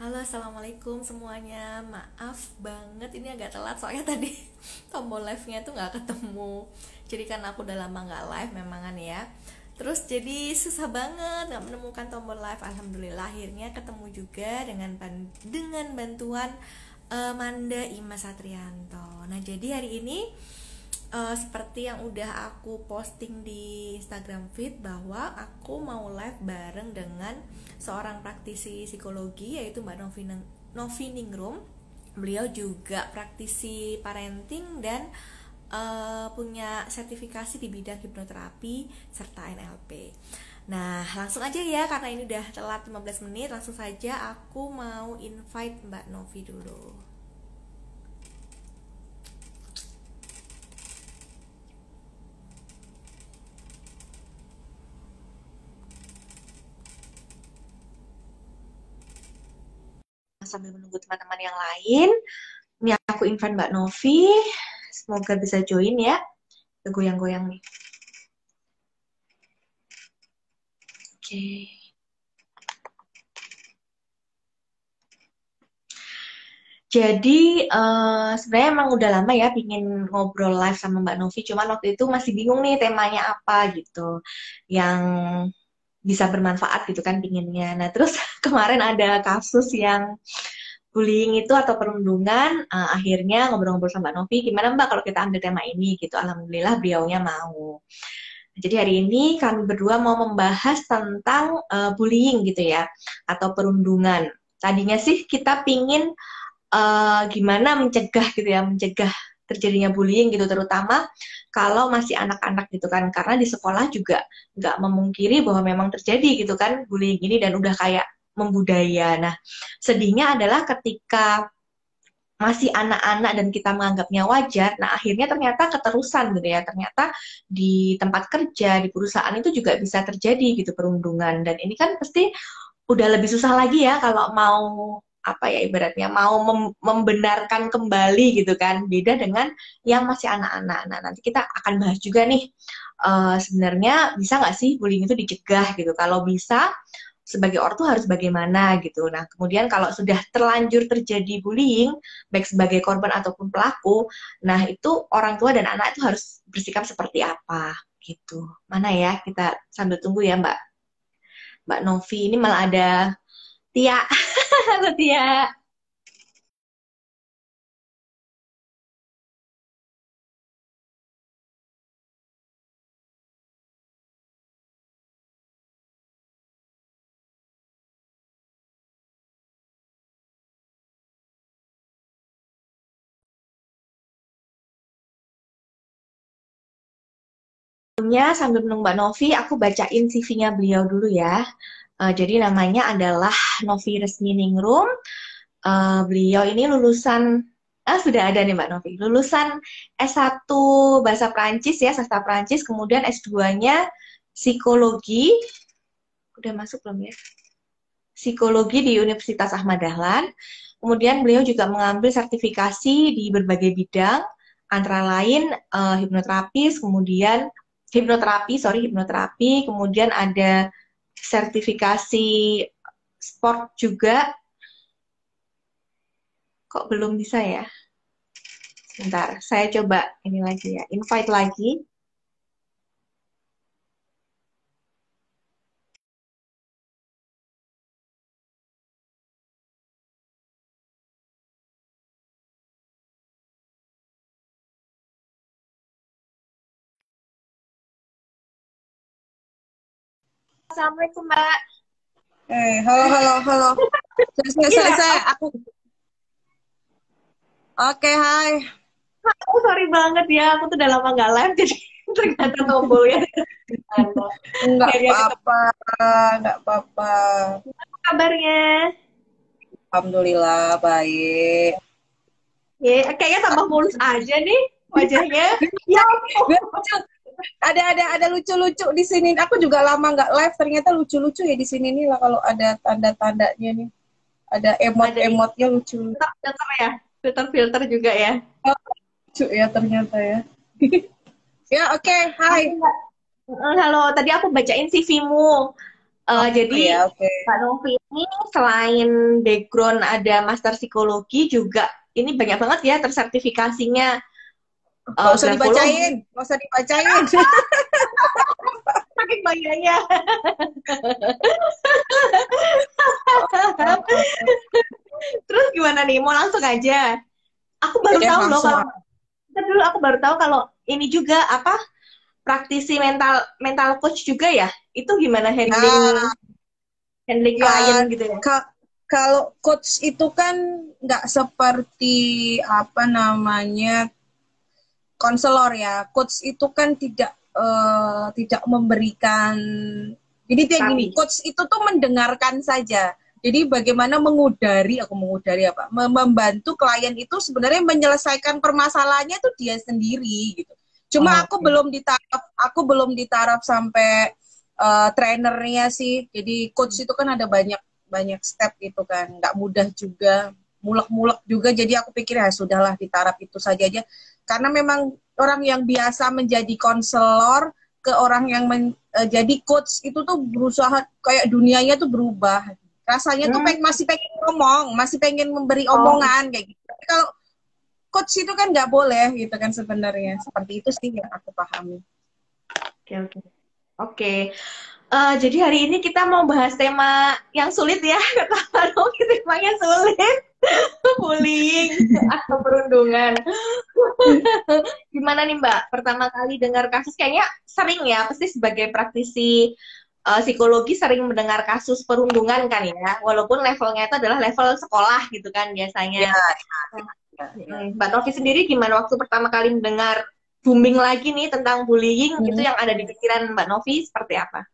Halo, assalamualaikum semuanya. Maaf banget ini agak telat soalnya tadi tombol live-nya tuh nggak ketemu. Jadi kan aku udah lama nggak live memangan ya. Terus jadi susah banget nggak menemukan tombol live. Alhamdulillah akhirnya ketemu juga dengan bantuan Manda Ima Satrianto. Nah jadi hari ini seperti yang udah aku posting di Instagram feed bahwa aku mau live bareng dengan seorang praktisi psikologi yaitu Mbak Novi Ningrum. Beliau juga praktisi parenting dan punya sertifikasi di bidang hipnoterapi serta NLP. Nah, langsung aja ya karena ini udah telat 15 menit, langsung saja aku mau invite Mbak Novi dulu. Sambil menunggu teman-teman yang lain, ini aku invite Mbak Novi. Semoga bisa join ya. Goyang-goyang nih. Oke. Jadi sebenarnya emang udah lama ya pingin ngobrol live sama Mbak Novi. Cuman waktu itu masih bingung nih temanya apa gitu. Yang bisa bermanfaat gitu kan pinginnya. Nah terus kemarin ada kasus yang bullying itu atau perundungan, akhirnya ngobrol-ngobrol sama Mbak Novi, gimana Mbak kalau kita ambil tema ini gitu. Alhamdulillah beliaunya mau. Jadi hari ini kami berdua mau membahas tentang bullying gitu ya, atau perundungan. Tadinya sih kita pingin gimana mencegah gitu ya, mencegah terjadinya bullying gitu, terutama kalau masih anak-anak gitu kan, karena di sekolah juga nggak memungkiri bahwa memang terjadi gitu kan bullying ini dan udah kayak membudaya. Nah, sedihnya adalah ketika masih anak-anak dan kita menganggapnya wajar, nah akhirnya ternyata keterusan gitu ya, ternyata di tempat kerja, di perusahaan itu juga bisa terjadi gitu perundungan, dan ini kan pasti udah lebih susah lagi ya kalau mau apa ya ibaratnya mau membenarkan kembali gitu kan, beda dengan yang masih anak-anak. Nah nanti kita akan bahas juga nih sebenarnya bisa nggak sih bullying itu dicegah gitu, kalau bisa sebagai ortu harus bagaimana gitu. Nah, kemudian kalau sudah terlanjur terjadi bullying, baik sebagai korban ataupun pelaku, nah itu orang tua dan anak itu harus bersikap seperti apa gitu. Mana ya, kita sambil tunggu ya Mbak Novi. Ini malah ada Tia. Halo Tia. Sebelumnya sambil menunggu Mbak Novi, aku bacain CV-nya beliau dulu ya. Jadi namanya adalah Novi Resmi Ningrum. Beliau ini lulusan, sudah ada nih Mbak Novi, lulusan S1 Bahasa Prancis ya, sastra Prancis, kemudian S2-nya Psikologi, udah masuk belum ya? Psikologi di Universitas Ahmad Dahlan. Kemudian beliau juga mengambil sertifikasi di berbagai bidang, antara lain hipnoterapi, kemudian ada sertifikasi sport juga. Kok belum bisa ya? Sebentar, saya coba ini lagi ya, invite lagi. Assalamualaikum Mbak. Halo, halo, halo. Iya, Aku. Oke, hai. aku sorry banget ya, aku tuh udah lama nggak live, jadi ternyata tombolnya. Enggak Akhirnya ketemu. apa-apa, enggak apa-apa. Apa kabarnya? Alhamdulillah, baik. Ya, kayaknya tambah mulus aja nih wajahnya. Ya Biar ampun. lucu. Ada lucu-lucu di sini. Aku juga lama nggak live, ternyata lucu-lucu ya di sini nih lah kalau ada tanda-tandanya nih. Ada Ada ini emot-emotnya lucu. filter ya, filter-filter juga ya. Oh, lucu ya ternyata ya. Ya, oke, hai. Halo, Mbak. Halo, tadi aku bacain CV-mu. Oh Jadi ya, oke. Mbak Novi ini selain background ada master psikologi juga ini banyak banget ya tersertifikasinya Gak usah grafologi, dibacain, gak usah dibacain. saking banyaknya. Terus gimana nih? Mau langsung aja? Aku baru Ya tahu loh langsung. kalau dulu aku baru tahu kalau ini juga apa praktisi mental mental coach juga ya. Itu gimana handling Ya, handling klien ya gitu ya? kalau coach itu kan nggak seperti apa namanya konselor ya. Coach itu kan tidak memberikan. Jadi dia gini, Tapi coach itu tuh mendengarkan saja. Jadi bagaimana mengudari apa? Membantu klien itu sebenarnya menyelesaikan permasalahannya tuh dia sendiri gitu. Cuma oke. aku belum ditaraf sampai trainernya sih. Jadi coach itu kan ada banyak banyak step gitu kan. Nggak mudah juga, mulek-mulek juga. Jadi aku pikir ya sudahlah ditaraf itu saja aja. Karena memang orang yang biasa menjadi konselor ke orang yang jadi coach itu tuh berusaha kayak dunianya tuh berubah. Rasanya tuh Hmm, masih pengen ngomong, masih pengen memberi oh, omongan kayak gitu. Tapi kalau coach itu kan nggak boleh gitu kan sebenarnya. Seperti itu sih yang aku pahami. oke oke. Oke. Jadi hari ini kita mau bahas tema yang sulit ya. Kata dong, temanya sulit. Bullying atau perundungan. Gimana nih Mbak? Pertama kali dengar kasus kayaknya sering ya, pasti sebagai praktisi psikologi sering mendengar kasus perundungan kan ya. Walaupun levelnya itu adalah level sekolah gitu kan Ya, biasanya. Nah, ya, ya. Mbak Novi sendiri gimana waktu pertama kali mendengar booming lagi nih tentang bullying itu Hmm. yang ada di pikiran Mbak Novi seperti apa?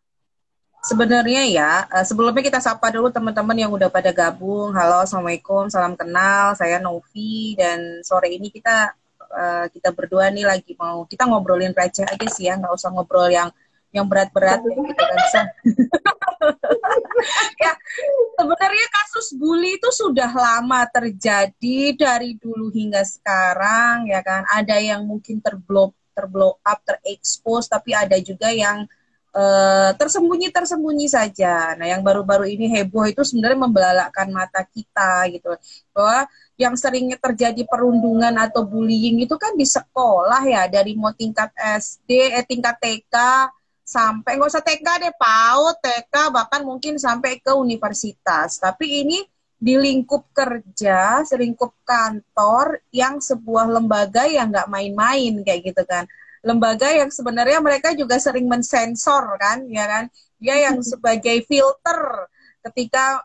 Sebenarnya ya, sebelumnya kita sapa dulu teman-teman yang udah pada gabung. Halo, Assalamualaikum, salam kenal. Saya Novi dan sore ini kita berdua nih lagi mau kita ngobrolin receh aja sih ya, nggak usah ngobrol yang berat-berat kayak gitu kan. Ya, sebenarnya kasus bully itu sudah lama terjadi dari dulu hingga sekarang ya kan. Ada yang mungkin terblow up, terekspos, tapi ada juga yang tersembunyi-tersembunyi saja. Nah, yang baru-baru ini heboh itu sebenarnya membelalakkan mata kita gitu. Bahwa yang seringnya terjadi perundungan atau bullying itu kan di sekolah ya, dari mau tingkat SD, tingkat TK, sampai nggak usah TK deh, PAUD, TK, bahkan mungkin sampai ke universitas. Tapi ini di lingkup kerja, selingkup kantor, yang sebuah lembaga yang nggak main-main kayak gitu kan. Lembaga yang sebenarnya mereka juga sering mensensor kan, ya kan? Dia yang sebagai filter ketika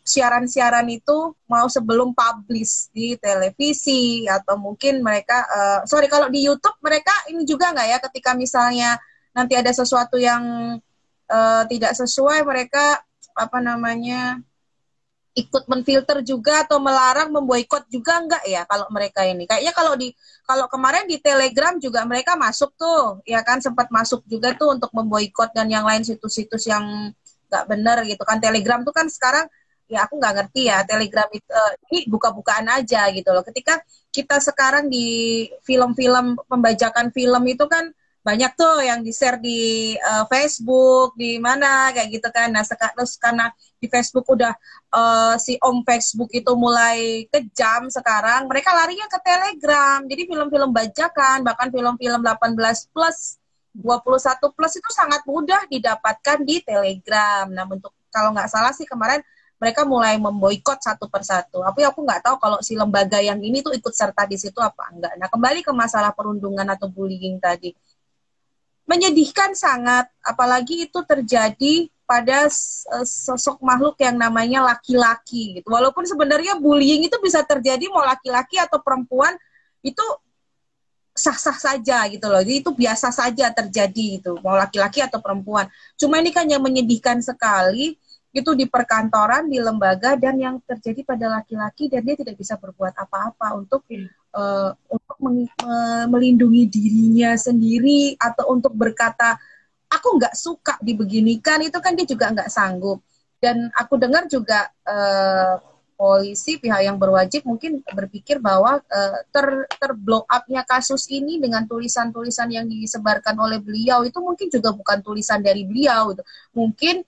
siaran-siaran itu mau sebelum publish di televisi atau mungkin mereka sorry kalau di YouTube mereka ini juga nggak ya ketika misalnya nanti ada sesuatu yang tidak sesuai mereka apa namanya ikut menfilter juga atau melarang memboikot juga enggak ya kalau mereka ini kayaknya kalau kemarin di Telegram juga mereka masuk tuh ya kan sempat masuk juga tuh untuk memboikot dan yang lain situs-situs yang nggak benar gitu kan Telegram tuh kan sekarang ya aku nggak ngerti ya Telegram itu ini buka-bukaan aja gitu loh ketika kita sekarang di film-film pembajakan film itu kan banyak tuh yang di-share di Facebook di mana kayak gitu kan nah terus karena di Facebook udah si Om Facebook itu mulai kejam sekarang, mereka larinya ke Telegram. Jadi film-film bajakan, bahkan film-film 18 plus, 21 plus itu sangat mudah didapatkan di Telegram. Nah, untuk kalau nggak salah sih kemarin mereka mulai memboikot satu persatu. Tapi aku nggak tahu kalau si lembaga yang ini tuh ikut serta di situ apa enggak. Nah, kembali ke masalah perundungan atau bullying tadi menyedihkan sangat, apalagi itu terjadi pada sosok makhluk yang namanya laki-laki gitu. Walaupun sebenarnya bullying itu bisa terjadi mau laki-laki atau perempuan itu sah-sah saja gitu loh. Jadi itu biasa saja terjadi itu mau laki-laki atau perempuan. Cuma ini kan yang menyedihkan sekali itu di perkantoran, di lembaga dan yang terjadi pada laki-laki dan dia tidak bisa berbuat apa-apa untuk melindungi dirinya sendiri atau untuk berkata aku nggak suka dibeginikan itu kan dia juga nggak sanggup dan aku dengar juga polisi pihak yang berwajib mungkin berpikir bahwa terblow up-nya kasus ini dengan tulisan-tulisan yang disebarkan oleh beliau itu mungkin juga bukan tulisan dari beliau itu mungkin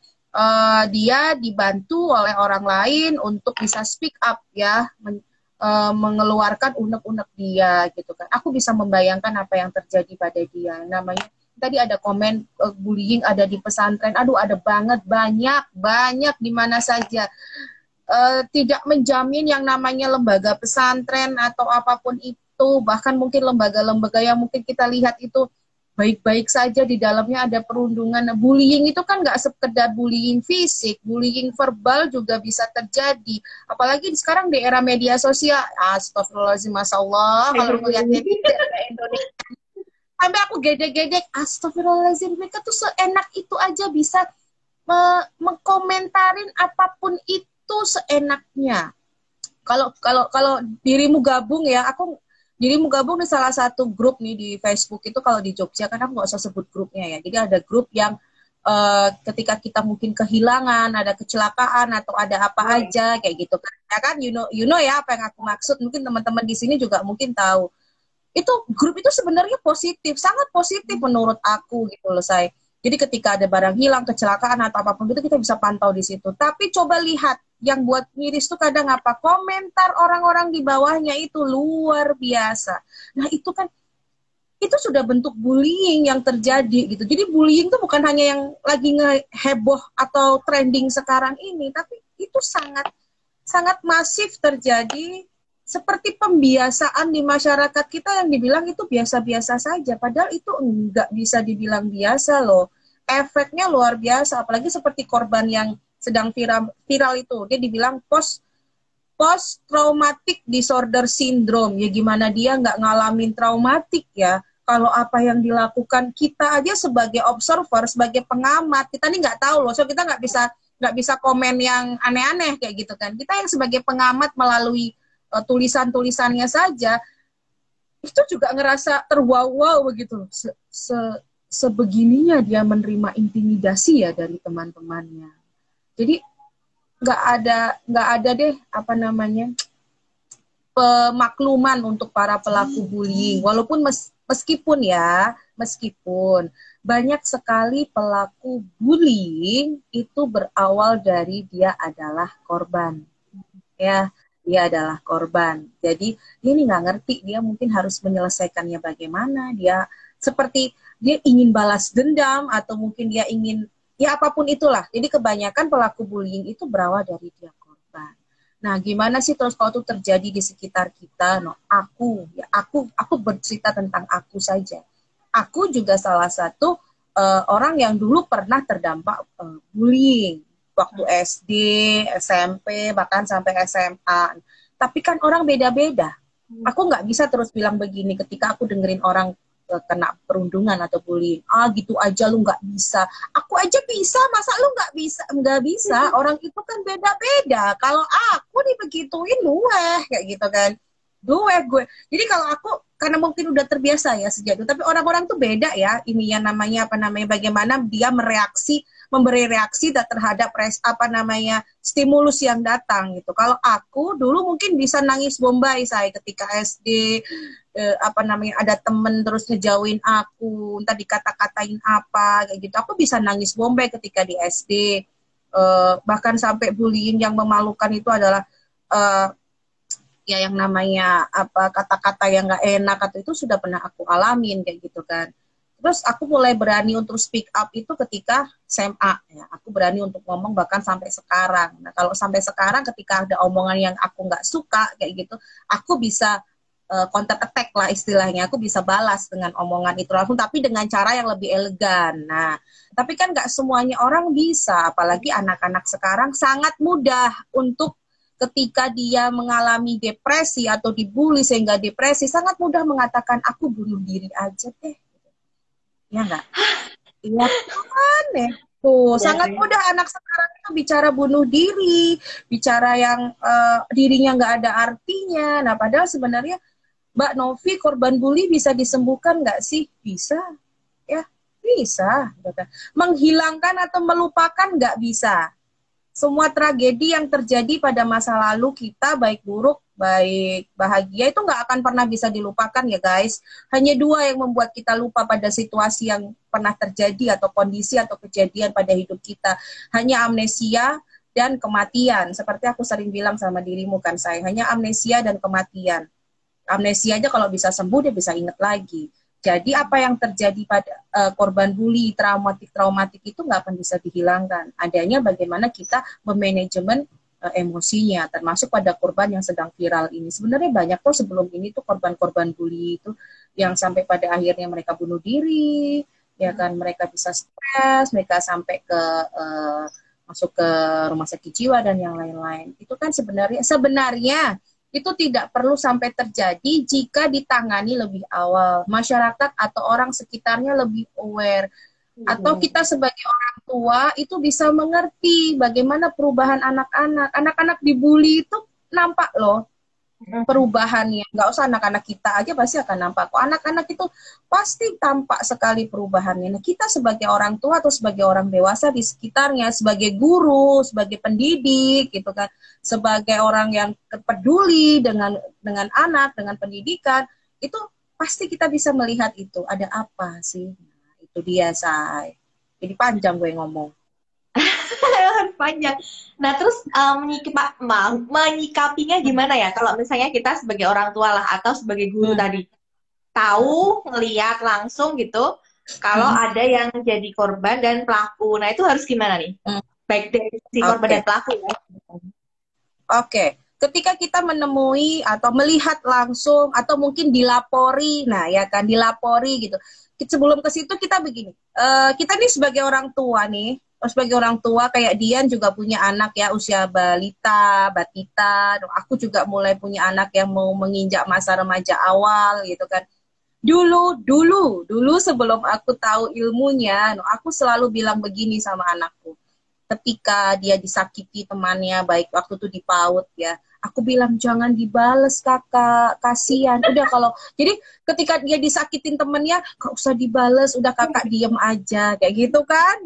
dia dibantu oleh orang lain untuk bisa speak up ya, mengeluarkan unek-unek dia gitu kan. Aku bisa membayangkan apa yang terjadi pada dia. Namanya tadi ada komen bullying ada di pesantren. Aduh, ada banget, banyak di mana saja. Tidak menjamin yang namanya lembaga pesantren atau apapun itu, bahkan mungkin lembaga-lembaga yang mungkin kita lihat itu baik-baik saja, di dalamnya ada perundungan. Nah, bullying itu kan nggak sekedar bullying fisik, bullying verbal juga bisa terjadi. Apalagi sekarang di era media sosial, astagfirullahaladzim, masya Allah, kalau melihat netizen Indonesia, sampai aku gedek-gedek, astagfirullahaladzim, mereka tuh seenak itu aja bisa mengkomentarin apapun itu seenaknya. Kalau dirimu gabung ya, dirimu gabung di salah satu grup nih di Facebook itu, kalau di Jogja kan aku nggak usah sebut grupnya ya. Jadi ada grup yang ketika kita mungkin kehilangan, ada kecelakaan atau ada apa aja kayak gitu kan. Ya kan, you know ya apa yang aku maksud. Mungkin teman-teman di sini juga mungkin tahu. Itu grup itu sebenarnya positif, sangat positif menurut aku gitu loh, saya. Jadi ketika ada barang hilang, kecelakaan atau apapun itu kita bisa pantau di situ. Tapi coba lihat, yang buat miris tuh kadang apa? Komentar orang-orang di bawahnya itu luar biasa. Nah itu kan, itu sudah bentuk bullying yang terjadi gitu. Jadi bullying itu bukan hanya yang lagi ngeheboh atau trending sekarang ini, tapi itu sangat sangat masif terjadi, seperti pembiasaan di masyarakat kita yang dibilang itu biasa-biasa saja, padahal itu enggak bisa dibilang biasa loh. Efeknya luar biasa, apalagi seperti korban yang sedang viral itu, dia dibilang post traumatic disorder syndrome. Ya gimana dia nggak ngalamin traumatik ya, kalau apa yang dilakukan kita aja sebagai observer, sebagai pengamat, kita nih nggak tahu loh, so kita nggak bisa komen yang aneh-aneh kayak gitu kan. Kita yang sebagai pengamat melalui tulisan-tulisannya saja itu juga ngerasa terwow-wow begitu. Sebegininya dia menerima intimidasi ya dari teman-temannya. Jadi nggak ada deh apa namanya pemakluman untuk para pelaku bullying. Walaupun meskipun banyak sekali pelaku bullying itu berawal dari dia adalah korban. Ya, dia adalah korban. Jadi dia ini nggak ngerti, dia mungkin harus menyelesaikannya bagaimana. Dia seperti dia ingin balas dendam atau mungkin dia ingin ya apapun itulah. Jadi kebanyakan pelaku bullying itu berawal dari dia korban. Nah, gimana sih terus kalau itu terjadi di sekitar kita? No, aku bercerita tentang aku saja. Aku juga salah satu orang yang dulu pernah terdampak bullying waktu SD, SMP, bahkan sampai SMA. Tapi kan orang beda-beda. Aku nggak bisa terus bilang begini ketika aku dengerin orang kena perundungan atau bullying. Gitu aja lu nggak bisa. Aku aja bisa, masa lu nggak bisa? Nggak bisa. Orang itu kan beda-beda. Kalau aku dibegituin, luweh kayak gitu kan. Luweh gue. Jadi kalau aku, karena mungkin udah terbiasa ya sejak itu. Tapi orang-orang tuh beda ya. Ini yang namanya bagaimana dia memberi reaksi terhadap stimulus yang datang gitu. Kalau aku dulu mungkin bisa nangis bombay saya ketika SD, ada temen terus ngejauhin aku, entah dikata-katain apa kayak gitu. Aku bisa nangis bombay ketika di SD. Bahkan sampai bullying yang memalukan itu adalah ya yang namanya kata-kata yang nggak enak atau itu sudah pernah aku alamin kayak gitu kan. Terus aku mulai berani untuk speak up itu ketika SMA. Ya. Aku berani untuk ngomong bahkan sampai sekarang. Nah, kalau sampai sekarang ketika ada omongan yang aku nggak suka kayak gitu, aku bisa counter attack lah istilahnya. Aku bisa balas dengan omongan itu langsung, tapi dengan cara yang lebih elegan. Nah, tapi kan nggak semuanya orang bisa. Apalagi anak-anak sekarang sangat mudah untuk ketika dia mengalami depresi atau dibully sehingga depresi, sangat mudah mengatakan aku bunuh diri aja deh. Ya enggak? Iya kan ya. Tuh, sangat mudah anak sekarang itu bicara bunuh diri, bicara yang dirinya nggak ada artinya. Nah, padahal sebenarnya Mbak Novi, korban bully bisa disembuhkan nggak sih? Bisa. Ya, bisa. Menghilangkan atau melupakan nggak bisa. semua tragedi yang terjadi pada masa lalu kita, baik buruk, baik bahagia, itu nggak akan pernah bisa dilupakan ya guys. Hanya dua yang membuat kita lupa pada situasi yang pernah terjadi atau kondisi atau kejadian pada hidup kita. Hanya amnesia dan kematian. Seperti aku sering bilang sama dirimu kan, saya hanya amnesia dan kematian. Amnesia aja kalau bisa sembuh dia bisa ingat lagi. Jadi apa yang terjadi pada korban bully, traumatik itu nggak akan bisa dihilangkan. Adanya bagaimana kita memanajemen emosinya, termasuk pada korban yang sedang viral ini. Sebenarnya banyak tuh sebelum ini tuh korban-korban bully itu yang sampai pada akhirnya mereka bunuh diri, ya kan, mereka bisa stres, mereka sampai ke masuk ke rumah sakit jiwa dan yang lain-lain. Itu kan sebenarnya itu tidak perlu sampai terjadi jika ditangani lebih awal. Masyarakat atau orang sekitarnya lebih aware. Atau kita sebagai orang tua itu bisa mengerti bagaimana perubahan anak-anak. Anak-anak dibully itu nampak loh perubahannya. Nggak usah anak-anak kita aja pasti akan nampak. Kok anak-anak itu pasti tampak sekali perubahannya. Nah, kita sebagai orang tua atau sebagai orang dewasa di sekitarnya, sebagai guru, sebagai pendidik gitu kan, sebagai orang yang peduli dengan anak, dengan pendidikan, itu pasti kita bisa melihat itu ada apa sih. Nah, itu dia, Say. Jadi panjang gue ngomong. Panjang. Nah, terus menyikapinya gimana ya? Kalau misalnya kita sebagai orang tua lah atau sebagai guru tadi tahu, ngeliat langsung gitu, kalau ada yang jadi korban dan pelaku. Nah, itu harus gimana nih? Baik dari si korban dan pelaku ya. Oke. Ketika kita menemui atau melihat langsung atau mungkin dilapori, nah ya kan dilapori gitu. Sebelum ke situ kita begini, kita nih sebagai orang tua nih, sebagai orang tua kayak Dian juga punya anak ya usia balita, batita. Aku juga mulai punya anak yang mau menginjak masa remaja awal gitu kan. Dulu sebelum aku tahu ilmunya, aku selalu bilang begini sama anakku. Ketika dia disakiti temannya, baik waktu itu di PAUD ya, aku bilang jangan dibales kakak, kasihan. Udah kalau jadi ketika dia disakitin temennya, gak usah dibales, udah kakak diem aja, kayak gitu kan.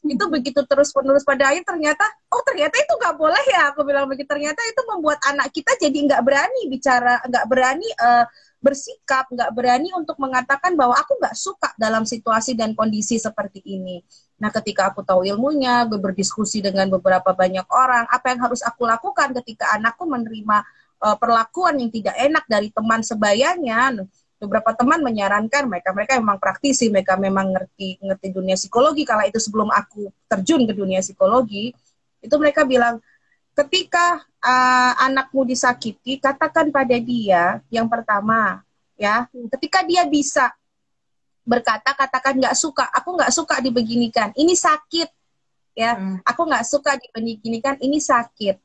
Itu begitu terus menerus pada akhir ternyata itu nggak boleh ya. Aku bilang begitu, ternyata itu membuat anak kita jadi nggak berani bicara, nggak berani bersikap, nggak berani untuk mengatakan bahwa aku nggak suka dalam situasi dan kondisi seperti ini. Nah, ketika aku tahu ilmunya, gue berdiskusi dengan beberapa banyak orang, apa yang harus aku lakukan ketika anakku menerima perlakuan yang tidak enak dari teman sebayanya. Beberapa teman menyarankan, mereka memang praktisi, mereka memang ngerti dunia psikologi. Kala itu sebelum aku terjun ke dunia psikologi, itu mereka bilang, ketika anakmu disakiti, katakan pada dia yang pertama, ya, ketika dia bisa berkata, katakan nggak suka, aku nggak suka dibeginikan, ini sakit, ya, aku nggak suka dibeginikan, ini sakit.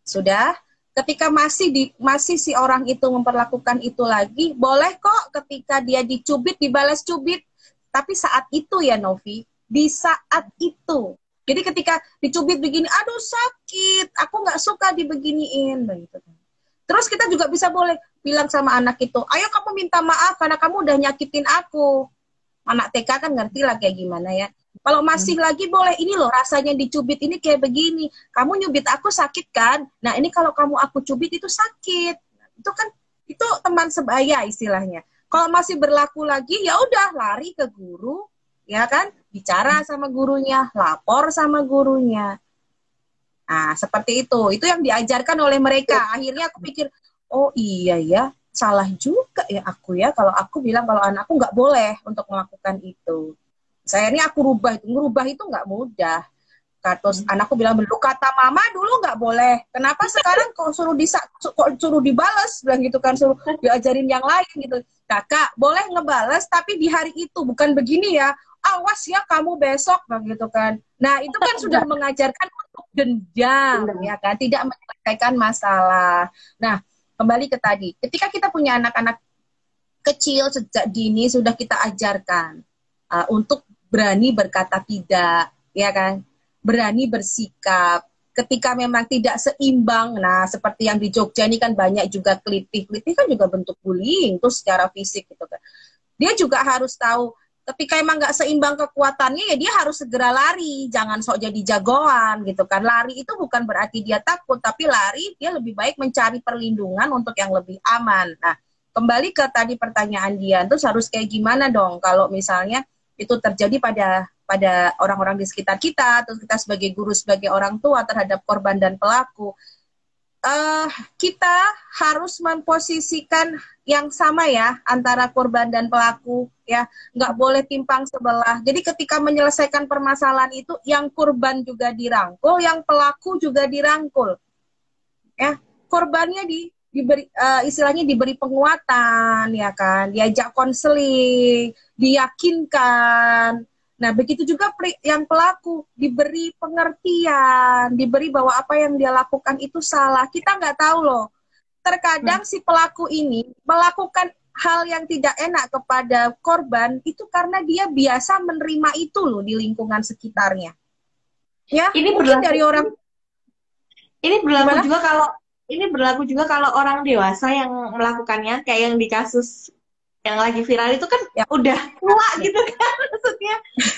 Sudah, ketika masih si orang itu memperlakukan itu lagi, boleh kok ketika dia dicubit dibalas cubit, tapi saat itu ya Novi, di saat itu. Jadi ketika dicubit begini, aduh sakit, aku nggak suka dibeginiin, begitu. Terus kita juga bisa boleh bilang sama anak itu, ayo kamu minta maaf karena kamu udah nyakitin aku. Anak TK kan ngerti lah kayak gimana ya. Kalau masih lagi boleh, ini loh rasanya dicubit ini kayak begini. Kamu nyubit aku sakit kan? Nah ini kalau kamu aku cubit itu sakit. Itu kan itu teman sebaya istilahnya. Kalau masih berlaku lagi ya udah lari ke guru, ya kan? Bicara sama gurunya, lapor sama gurunya. Nah, seperti itu. Itu yang diajarkan oleh mereka. Akhirnya aku pikir, oh iya ya, salah juga ya aku ya. Kalau aku bilang kalau anakku nggak boleh untuk melakukan itu. Saya ini aku ngerubah itu nggak mudah. Terus anakku bilang, dulu kata mama dulu nggak boleh. Kenapa sekarang kok suruh dibalas? Bilang gitu kan, suruh diajarin yang lain gitu. Kakak, boleh ngebales tapi di hari itu, bukan begini ya. Awas ya kamu besok, gitu kan. Nah itu kan sudah mengajarkan untuk dendam, ya kan, tidak menyelesaikan masalah. Nah kembali ke tadi, ketika kita punya anak-anak kecil sejak dini sudah kita ajarkan untuk berani berkata tidak, ya kan, berani bersikap. Ketika memang tidak seimbang, nah seperti yang di Jogja ini kan banyak juga kelitih kan juga bentuk bullying tuh secara fisik gitu kan. Dia juga harus tahu ketika emang nggak seimbang kekuatannya ya dia harus segera lari, jangan sok jadi jagoan gitu kan. Lari itu bukan berarti dia takut, tapi lari dia lebih baik mencari perlindungan untuk yang lebih aman. Nah, kembali ke tadi pertanyaan dia, terus harus kayak gimana dong kalau misalnya itu terjadi pada orang-orang di sekitar kita, terus kita sebagai guru, sebagai orang tua terhadap korban dan pelaku. Kita harus memposisikan yang sama ya antara korban dan pelaku ya, nggak boleh timpang sebelah. Jadi ketika menyelesaikan permasalahan itu, yang korban juga dirangkul, yang pelaku juga dirangkul ya. Korbannya diberi istilahnya diberi penguatan ya kan, diajak konseling, diyakinkan. Nah, begitu juga yang pelaku diberi pengertian, diberi bahwa apa yang dia lakukan itu salah. Kita nggak tahu loh. Terkadang si pelaku ini melakukan hal yang tidak enak kepada korban itu karena dia biasa menerima itu loh di lingkungan sekitarnya. Ya, Ini mungkin berlaku, dari orang ini berlaku gimana? juga kalau ini berlaku juga kalau orang dewasa yang melakukannya, kayak yang di kasus yang lagi viral itu kan Ya, udah tua gitu kan, maksudnya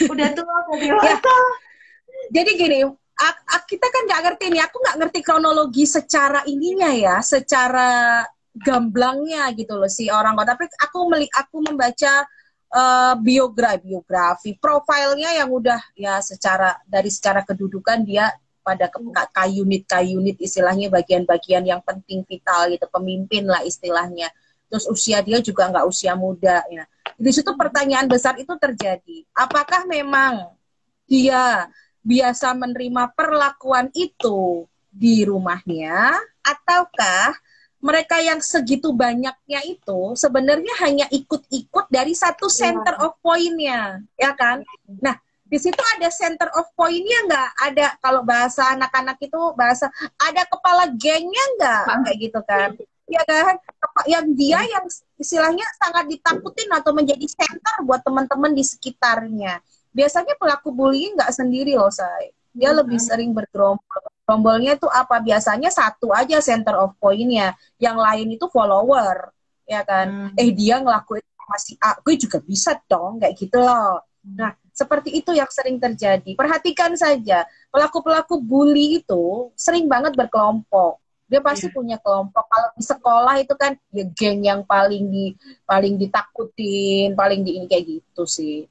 udah tua, udah ya. dewasa. Jadi gini, kita kan nggak ngerti nih, aku nggak ngerti kronologi secara ininya ya, secara gamblangnya gitu loh si orang. Tapi aku membaca biografi, profilnya yang udah ya secara kedudukan dia pada K-unit istilahnya, bagian-bagian yang penting vital gitu, pemimpin lah istilahnya. Terus usia dia juga nggak usia muda ya. Di situ pertanyaan besar itu terjadi. Apakah memang dia biasa menerima perlakuan itu di rumahnya, ataukah mereka yang segitu banyaknya itu sebenarnya hanya ikut-ikut dari satu center of point-nya, ya kan? Nah, di situ ada center of point-nya nggak? Ada, kalau bahasa anak-anak itu bahasa, ada kepala gengnya nggak? Kayak gitu kan? Ya kan? Yang dia yang istilahnya sangat ditakutin atau menjadi center buat teman-teman di sekitarnya. Biasanya pelaku bullying nggak sendiri loh, say. Dia lebih sering bergerombol. Gerombolnya itu apa? Biasanya satu aja center of point-nya. Yang lain itu follower, ya kan? Dia ngelakuin masih A, gue juga bisa dong, kayak gitu loh. Nah, seperti itu yang sering terjadi. Perhatikan saja, pelaku-pelaku bully itu sering banget berkelompok. Dia pasti punya kelompok. Kalau di sekolah itu kan ya geng yang paling ditakutin, paling di ini kayak gitu sih.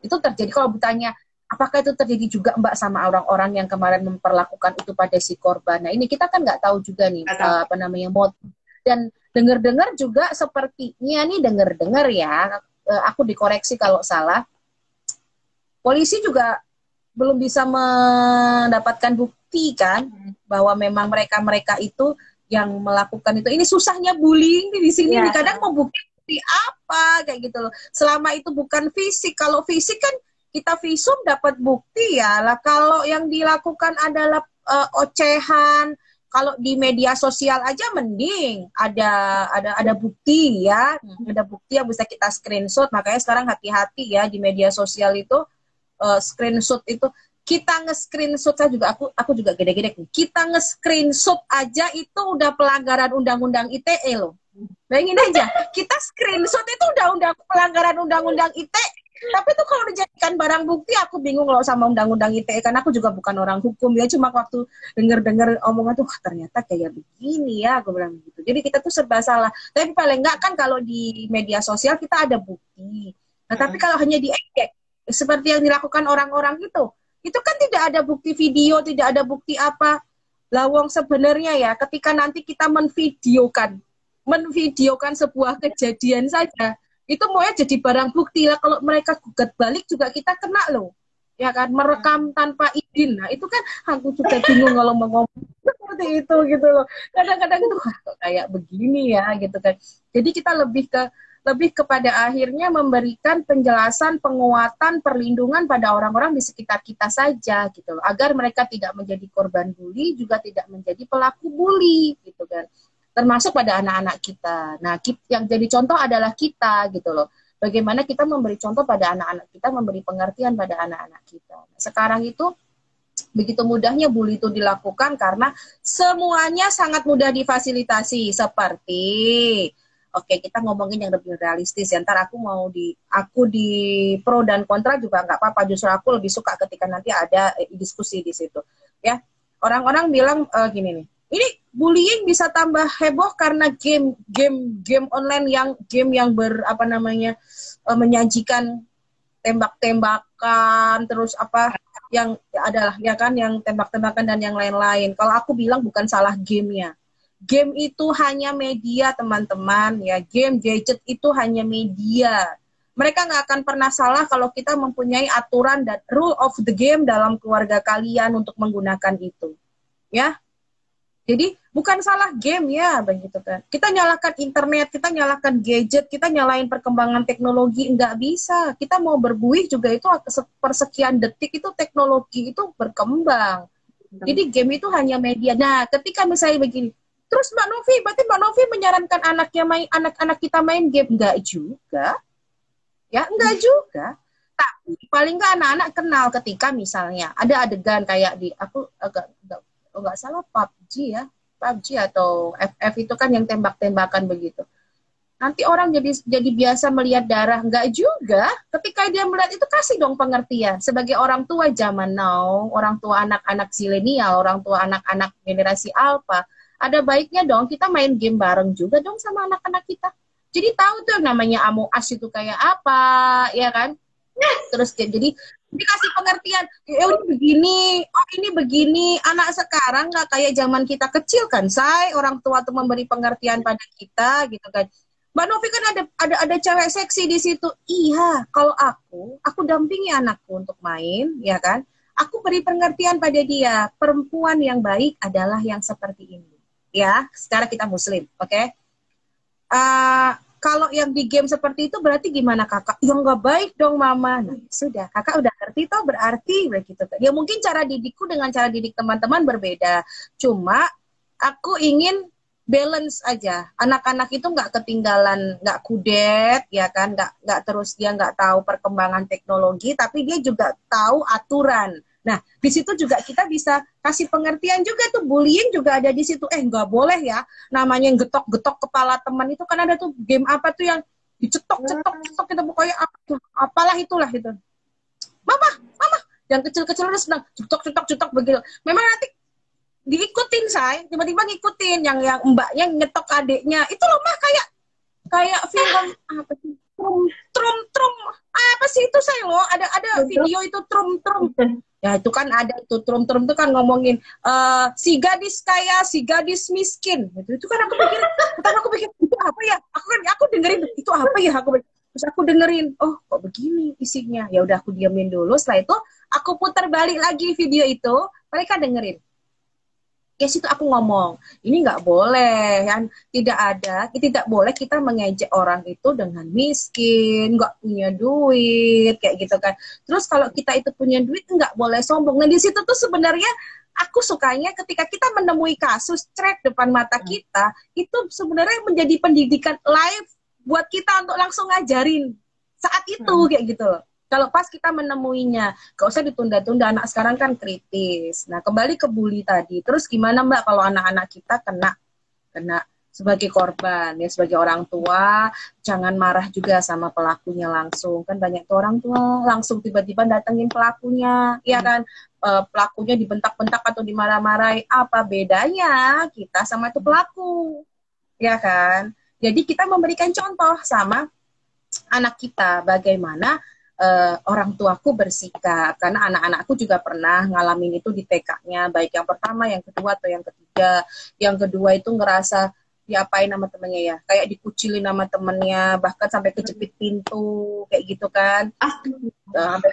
Itu terjadi. Kalau bertanya apakah itu terjadi juga Mbak sama orang-orang yang kemarin memperlakukan itu pada si korban. Nah, ini kita kan nggak tahu juga nih apa namanya motif. Dan dengar-dengar juga sepertinya nih, dengar-dengar ya, aku dikoreksi kalau salah. Polisi juga belum bisa mendapatkan bukti kan bahwa memang mereka itu yang melakukan itu. Ini susahnya bullying di sini. Nih. Kadang mau bukti apa kayak gitu loh. Selama itu bukan fisik. Kalau fisik kan kita visum dapat bukti ya. Lah kalau yang dilakukan adalah ocehan, kalau di media sosial aja mending ada bukti ya. Ada bukti yang bisa kita screenshot. Makanya sekarang hati-hati ya di media sosial itu. Screenshot itu kita nge-screenshot, saya juga aku juga gede-gede, kita nge-screenshot aja itu udah pelanggaran undang-undang ITE loh. Bayangin aja, kita screenshot itu udah pelanggaran undang-undang ITE. Tapi tuh kalau dijadikan barang bukti, aku bingung loh sama undang-undang ITE, karena aku juga bukan orang hukum ya, cuma waktu denger omongan tuh ternyata kayak begini ya, aku bilang gitu. Jadi kita tuh serba salah. Tapi paling enggak kan kalau di media sosial kita ada bukti. Nah, tapi kalau hanya diejek seperti yang dilakukan orang-orang itu kan tidak ada bukti video, tidak ada bukti apa. Lawang sebenarnya ya, ketika nanti kita menvideokan sebuah kejadian saja, itu mau jadi barang bukti lah. Kalau mereka gugat balik juga kita kena loh, ya kan, merekam tanpa izin. Nah itu kan aku juga bingung kalau mau ngomong seperti itu gitu loh. Kadang-kadang itu kayak begini ya gitu kan. Jadi kita lebih kepada akhirnya memberikan penjelasan, penguatan, perlindungan pada orang-orang di sekitar kita saja gitu loh, agar mereka tidak menjadi korban bully, juga tidak menjadi pelaku bully gitu kan, termasuk pada anak-anak kita. Nah, yang jadi contoh adalah kita gitu loh, bagaimana kita memberi contoh pada anak-anak kita, memberi pengertian pada anak-anak kita. Sekarang itu begitu mudahnya bully itu dilakukan karena semuanya sangat mudah difasilitasi, seperti Oke, kita ngomongin yang lebih realistis ya. Ntar aku di pro dan kontra juga nggak apa-apa. Justru aku lebih suka ketika nanti ada diskusi di situ. Ya, orang-orang bilang gini nih. Ini bullying bisa tambah heboh karena game online yang menyajikan tembak-tembakan, terus apa yang adalah ya kan yang tembak-tembakan dan yang lain-lain. Kalau aku bilang bukan salah gamenya. Game itu hanya media, teman-teman. Ya, game gadget itu hanya media. Mereka nggak akan pernah salah kalau kita mempunyai aturan dan rule of the game dalam keluarga kalian untuk menggunakan itu. Ya, jadi bukan salah game ya begitu kan. Kita nyalakan internet, kita nyalakan gadget, kita nyalain perkembangan teknologi, nggak bisa. Kita mau berbuih juga itu persekian detik itu teknologi itu berkembang. Jadi game itu hanya media. Nah, ketika misalnya begini, terus Mbak Novi, berarti Mbak Novi menyarankan anak-anak kita main game? Enggak juga. Ya, enggak juga. Tapi paling nggak anak-anak kenal ketika misalnya ada adegan kayak di aku agak nggak salah PUBG atau FF itu kan yang tembak-tembakan begitu. Nanti orang jadi biasa melihat darah, nggak juga. Ketika dia melihat itu kasih dong pengertian. Sebagai orang tua zaman now, orang tua anak-anak zilenial, orang tua anak-anak generasi alpha, ada baiknya dong kita main game bareng juga dong sama anak-anak kita. Jadi tahu tuh namanya Among Us itu kayak apa, ya kan? Terus jadi dikasih pengertian, ini begini, anak sekarang nggak kayak zaman kita kecil kan, orang tua tuh memberi pengertian pada kita gitu kan. Mbak Novi kan ada cewek seksi di situ. Iya, kalau aku dampingi anakku untuk main, ya kan? Aku beri pengertian pada dia, perempuan yang baik adalah yang seperti ini. Ya, sekarang kita muslim, oke? Okay? Kalau yang di game seperti itu berarti gimana kakak? Ya nggak baik dong mama. Nah sudah, kakak udah ngerti toh berarti begitu. Ya mungkin cara didikku dengan cara didik teman-teman berbeda. Cuma aku ingin balance aja. Anak-anak itu nggak ketinggalan, nggak kudet, ya kan? Nggak terus dia nggak tahu perkembangan teknologi, tapi dia juga tahu aturan. Nah, di situ juga kita bisa kasih pengertian juga tuh, bullying juga ada di situ. Nggak boleh ya, namanya yang getok-getok kepala teman itu kan ada tuh game apa tuh yang dicetok-cetok kita pokoknya apalah itulah itu. Mama, yang kecil-kecil udah sedang cetok-cetok begitu. Memang nanti diikutin tiba-tiba ngikutin yang mbaknya nyetok adiknya. Itu loh mah kayak film apa sih? Trum apa sih itu loh ada video itu trum ya itu kan ada itu trum itu kan ngomongin si gadis kaya si gadis miskin itu kan aku pikir itu apa ya aku dengerin itu apa ya terus aku dengerin oh kok begini isinya ya udah aku diamin dulu setelah itu aku putar balik lagi video itu mereka dengerin. Ya situ aku ngomong, ini nggak boleh, kan? Tidak boleh kita mengejek orang itu dengan miskin, nggak punya duit, kayak gitu kan. Terus kalau kita itu punya duit, nggak boleh sombong. Nah di situ tuh sebenarnya aku sukanya ketika kita menemui kasus trek depan mata kita, itu sebenarnya menjadi pendidikan live buat kita untuk langsung ngajarin saat itu, kayak gitu loh. Kalau pas kita menemuinya, gak usah ditunda-tunda, anak sekarang kan kritis. Nah, kembali ke bully tadi. Terus gimana Mbak kalau anak-anak kita kena sebagai korban, ya sebagai orang tua, jangan marah juga sama pelakunya langsung. Kan banyak tuh orang tua langsung tiba-tiba datengin pelakunya, ya kan? Pelakunya dibentak-bentak atau dimarah-marahi. Apa bedanya kita sama itu pelaku? Ya kan? Jadi kita memberikan contoh sama anak kita, bagaimana orang tuaku bersikap, karena anak-anakku juga pernah ngalamin itu di TK-nya, baik yang pertama, yang kedua, atau yang ketiga. Yang kedua itu ngerasa diapain sama temennya ya, kayak dikucilin sama temennya, bahkan sampai kejepit pintu, kayak gitu kan. Sampai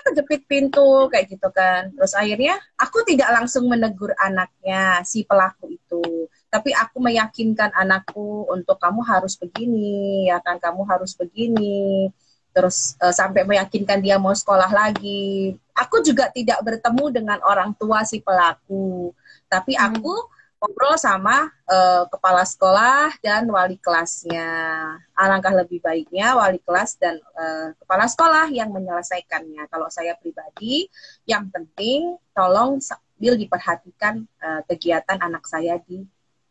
kejepit pintu, kayak gitu kan. Terus akhirnya aku tidak langsung menegur anaknya, si pelaku itu. Tapi aku meyakinkan anakku untuk kamu harus begini, ya kan, kamu harus begini. Terus sampai meyakinkan dia mau sekolah lagi. Aku juga tidak bertemu dengan orang tua si pelaku, tapi aku ngobrol sama kepala sekolah dan wali kelasnya. Alangkah lebih baiknya wali kelas dan kepala sekolah yang menyelesaikannya. Kalau saya pribadi, yang penting tolong sambil diperhatikan kegiatan anak saya di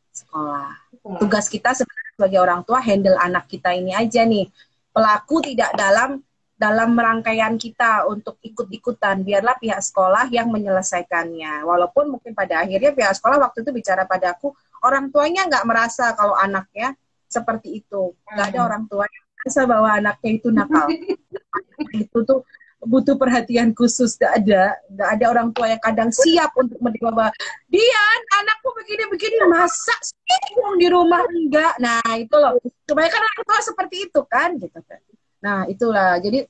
sekolah. Tugas kita sebenarnya sebagai orang tua handle anak kita ini aja nih. Pelaku tidak dalam rangkaian kita untuk ikut-ikutan, biarlah pihak sekolah yang menyelesaikannya. Walaupun mungkin pada akhirnya pihak sekolah waktu itu bicara padaku, orang tuanya nggak merasa kalau anaknya seperti itu. Nggak ada orang tua yang merasa bahwa anaknya itu nakal. Itu tuh butuh perhatian khusus, nggak ada orang tua yang kadang siap untuk menerima bahwa Dian, anakku begini-begini, masa sih di rumah enggak? Nah itu loh, kebanyakan orang tua seperti itu kan, gitu kan. Nah, itulah. Jadi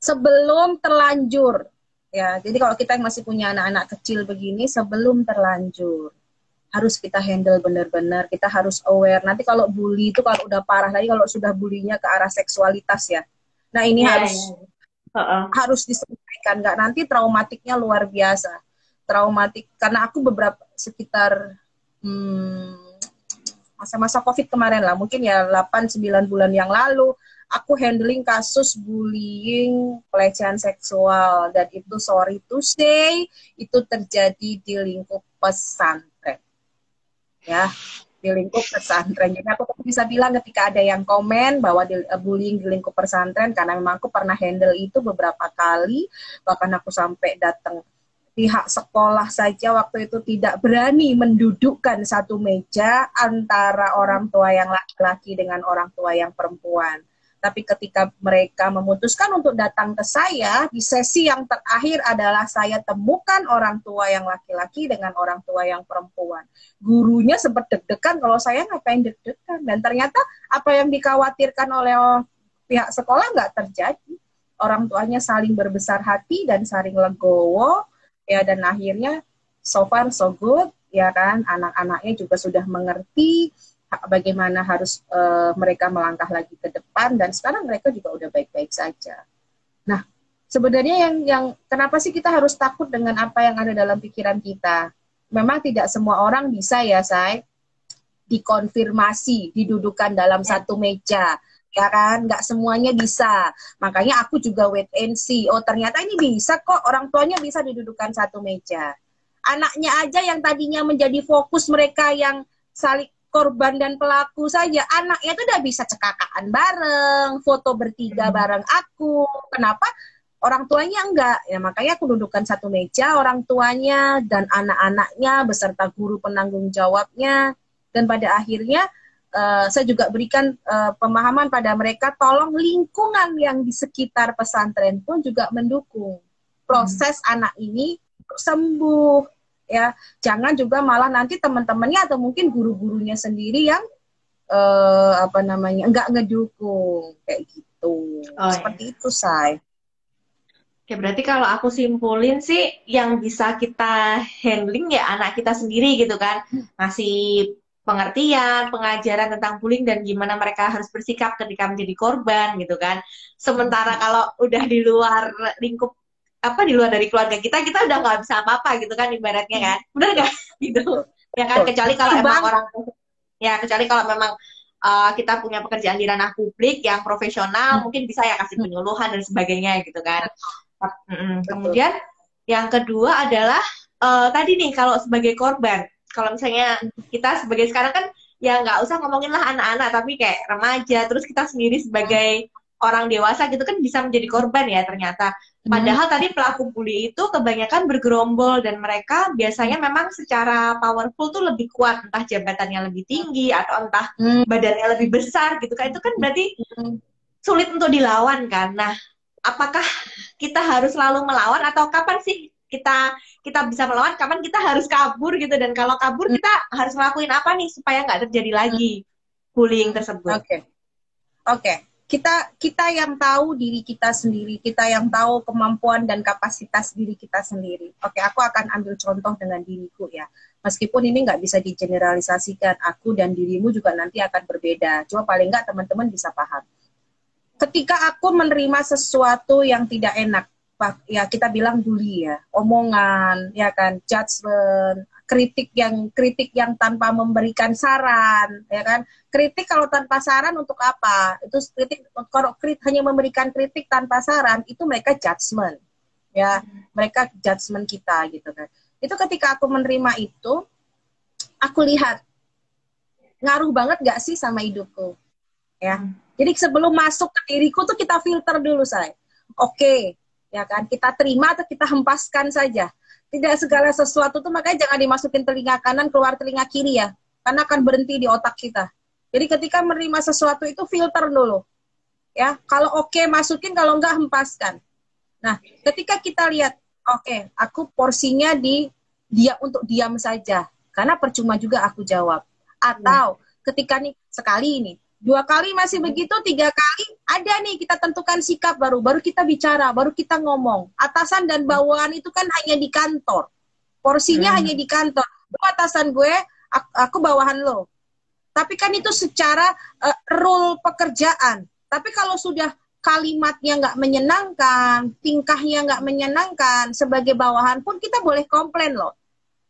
sebelum terlanjur, ya. Jadi kalau kita yang masih punya anak-anak kecil begini, sebelum terlanjur, harus kita handle benar-benar. Kita harus aware. Nanti kalau bully itu kalau udah parah lagi, kalau sudah bulinya ke arah seksualitas ya. Nah, ini harus diselesaikan. Nggak, nanti traumatiknya luar biasa. Traumatik. Karena aku beberapa sekitar masa-masa COVID kemarin lah, mungkin ya 8-9 bulan yang lalu, aku handling kasus bullying, pelecehan seksual, dan itu sorry to say, itu terjadi di lingkup pesantren. Ya, di lingkup pesantren. Jadi aku bisa bilang ketika ada yang komen bahwa bullying di lingkup pesantren, karena memang aku pernah handle itu beberapa kali, bahkan aku sampai datang pihak sekolah saja waktu itu tidak berani mendudukkan satu meja antara orang tua yang laki-laki dengan orang tua yang perempuan. Tapi ketika mereka memutuskan untuk datang ke saya, di sesi yang terakhir adalah saya temukan orang tua yang laki-laki dengan orang tua yang perempuan. Gurunya sempat deg-degan kalau saya ngapain deg-degan. Dan ternyata apa yang dikhawatirkan oleh pihak sekolah nggak terjadi. Orang tuanya saling berbesar hati dan saling legowo, ya, dan akhirnya so far so good, ya kan, anak-anaknya juga sudah mengerti bagaimana harus mereka melangkah lagi ke depan, dan sekarang mereka juga udah baik-baik saja. Nah, sebenarnya yang kenapa sih kita harus takut dengan apa yang ada dalam pikiran kita? Memang tidak semua orang bisa ya, Say, dikonfirmasi, didudukan dalam satu meja, ya kan? Nggak semuanya bisa. Makanya aku juga wait and see. Oh, ternyata ini bisa kok, orang tuanya bisa didudukan satu meja. Anaknya aja yang tadinya menjadi fokus mereka yang saling korban dan pelaku saja, anaknya tuh udah bisa cekakaan bareng, foto bertiga bareng aku. Kenapa orang tuanya enggak? Ya makanya aku dudukkan satu meja, orang tuanya dan anak-anaknya beserta guru penanggung jawabnya. Dan pada akhirnya saya juga berikan pemahaman pada mereka, tolong lingkungan yang di sekitar pesantren pun juga mendukung proses anak ini sembuh. Ya, jangan juga malah nanti teman-temannya atau mungkin guru-gurunya sendiri yang enggak ngedukung kayak gitu. Seperti itu, Say. Oke, berarti kalau aku simpulin sih yang bisa kita handling ya anak kita sendiri gitu kan. Ngasih pengertian, pengajaran tentang bullying dan gimana mereka harus bersikap ketika menjadi korban gitu kan. Sementara kalau udah di luar lingkup di luar dari keluarga kita udah nggak bisa apa-apa gitu kan ibaratnya kan, bener nggak gitu ya kan, kecuali kalau emang kecuali kalau memang kita punya pekerjaan di ranah publik yang profesional, mungkin bisa ya kasih penyuluhan dan sebagainya gitu kan. Kemudian yang kedua adalah tadi nih, kalau sebagai korban, kalau misalnya kita sebagai sekarang kan ya nggak usah ngomongin lah anak-anak, tapi kayak remaja, terus kita sendiri sebagai orang dewasa gitu kan bisa menjadi korban ya ternyata. Padahal tadi pelaku bully itu kebanyakan bergerombol dan mereka biasanya memang secara powerful tuh lebih kuat, entah jabatannya lebih tinggi atau entah badannya lebih besar gitu kan. Itu kan berarti sulit untuk dilawan kan. Nah, apakah kita harus selalu melawan atau kapan sih kita bisa melawan, kapan kita harus kabur gitu, dan kalau kabur kita harus ngelakuin apa nih supaya nggak terjadi lagi bullying tersebut? Oke. Kita yang tahu diri kita sendiri, kita yang tahu kemampuan dan kapasitas diri kita sendiri. Oke, aku akan ambil contoh dengan diriku ya. Meskipun ini nggak bisa digeneralisasikan, aku dan dirimu juga nanti akan berbeda. Cuma paling nggak teman-teman bisa paham. Ketika aku menerima sesuatu yang tidak enak, ya kita bilang bully ya, omongan, ya kan, judgment, kritik yang tanpa memberikan saran, ya kan. Kritik kalau tanpa saran untuk apa? Itu kritik, kalau hanya memberikan kritik tanpa saran, itu mereka judgment. Ya, mereka judgment kita gitu kan. Itu ketika aku menerima itu, aku lihat ngaruh banget gak sih sama hidupku? Ya. Hmm. Jadi sebelum masuk ke diriku tuh kita filter dulu, say. Oke, ya kan? Kita terima atau kita hempaskan saja. Tidak segala sesuatu tuh makanya jangan dimasukin telinga kanan keluar telinga kiri ya. Karena akan berhenti di otak kita. Jadi ketika menerima sesuatu itu filter dulu. Ya, kalau oke masukin, kalau enggak hempaskan. Nah, ketika kita lihat, oke, aku porsinya dia untuk diam saja. Karena percuma juga aku jawab. Atau ketika nih sekali ini, 2 kali masih begitu, 3 kali ada nih kita tentukan sikap baru kita bicara, baru kita ngomong. Atasan dan bawahan itu kan hanya di kantor, porsinya hanya di kantor. Lu atasan gue, aku bawahan lo. Tapi kan itu secara rule pekerjaan. Tapi kalau sudah kalimatnya nggak menyenangkan, tingkahnya nggak menyenangkan, sebagai bawahan pun kita boleh komplain loh.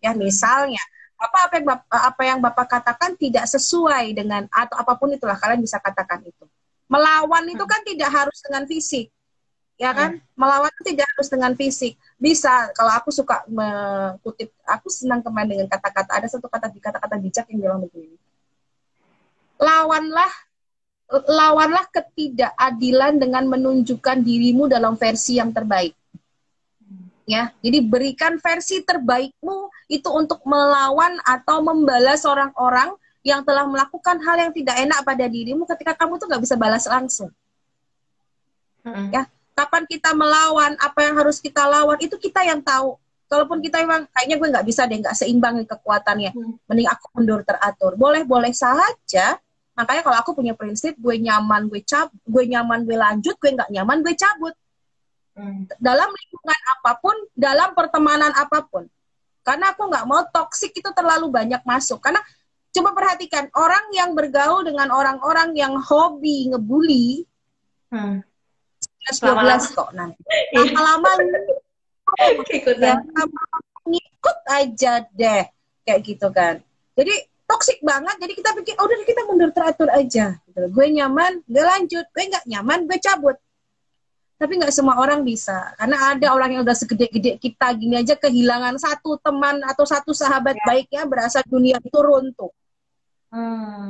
Ya misalnya apa yang Bapak katakan tidak sesuai dengan atau apapun itulah, kalian bisa katakan itu. Melawan itu kan tidak harus dengan fisik. Ya kan? Melawan itu tidak harus dengan fisik. Bisa, kalau aku suka mengutip, aku senang kemarin dengan kata-kata, ada satu kata-kata bijak yang bilang begini. Lawanlah ketidakadilan dengan menunjukkan dirimu dalam versi yang terbaik. Ya, jadi berikan versi terbaikmu itu untuk melawan atau membalas orang-orang yang telah melakukan hal yang tidak enak pada dirimu ketika kamu tuh nggak bisa balas langsung. Ya, kapan kita melawan, apa yang harus kita lawan itu kita yang tahu. Kalaupun kita memang kayaknya gue nggak bisa deh, nggak seimbang kekuatannya, mending aku mundur teratur. Boleh saja. Makanya kalau aku punya prinsip, gue nyaman gue lanjut, gue nggak nyaman gue cabut. Dalam lingkungan apapun, dalam pertemanan apapun. Karena aku nggak mau toksik itu terlalu banyak masuk. Karena coba perhatikan, orang yang bergaul dengan orang-orang yang hobi ngebully, 11-12 kok nanti. Lama-lama ngikut aja deh. Kayak gitu kan. Jadi toksik banget, jadi kita pikir, udah kita mundur teratur aja. Gue nyaman, gue lanjut. Gue nggak nyaman, gue cabut. Tapi nggak semua orang bisa. Karena ada orang yang udah segede-gede kita gini aja kehilangan satu teman atau satu sahabat baiknya berasa dunia itu runtuh.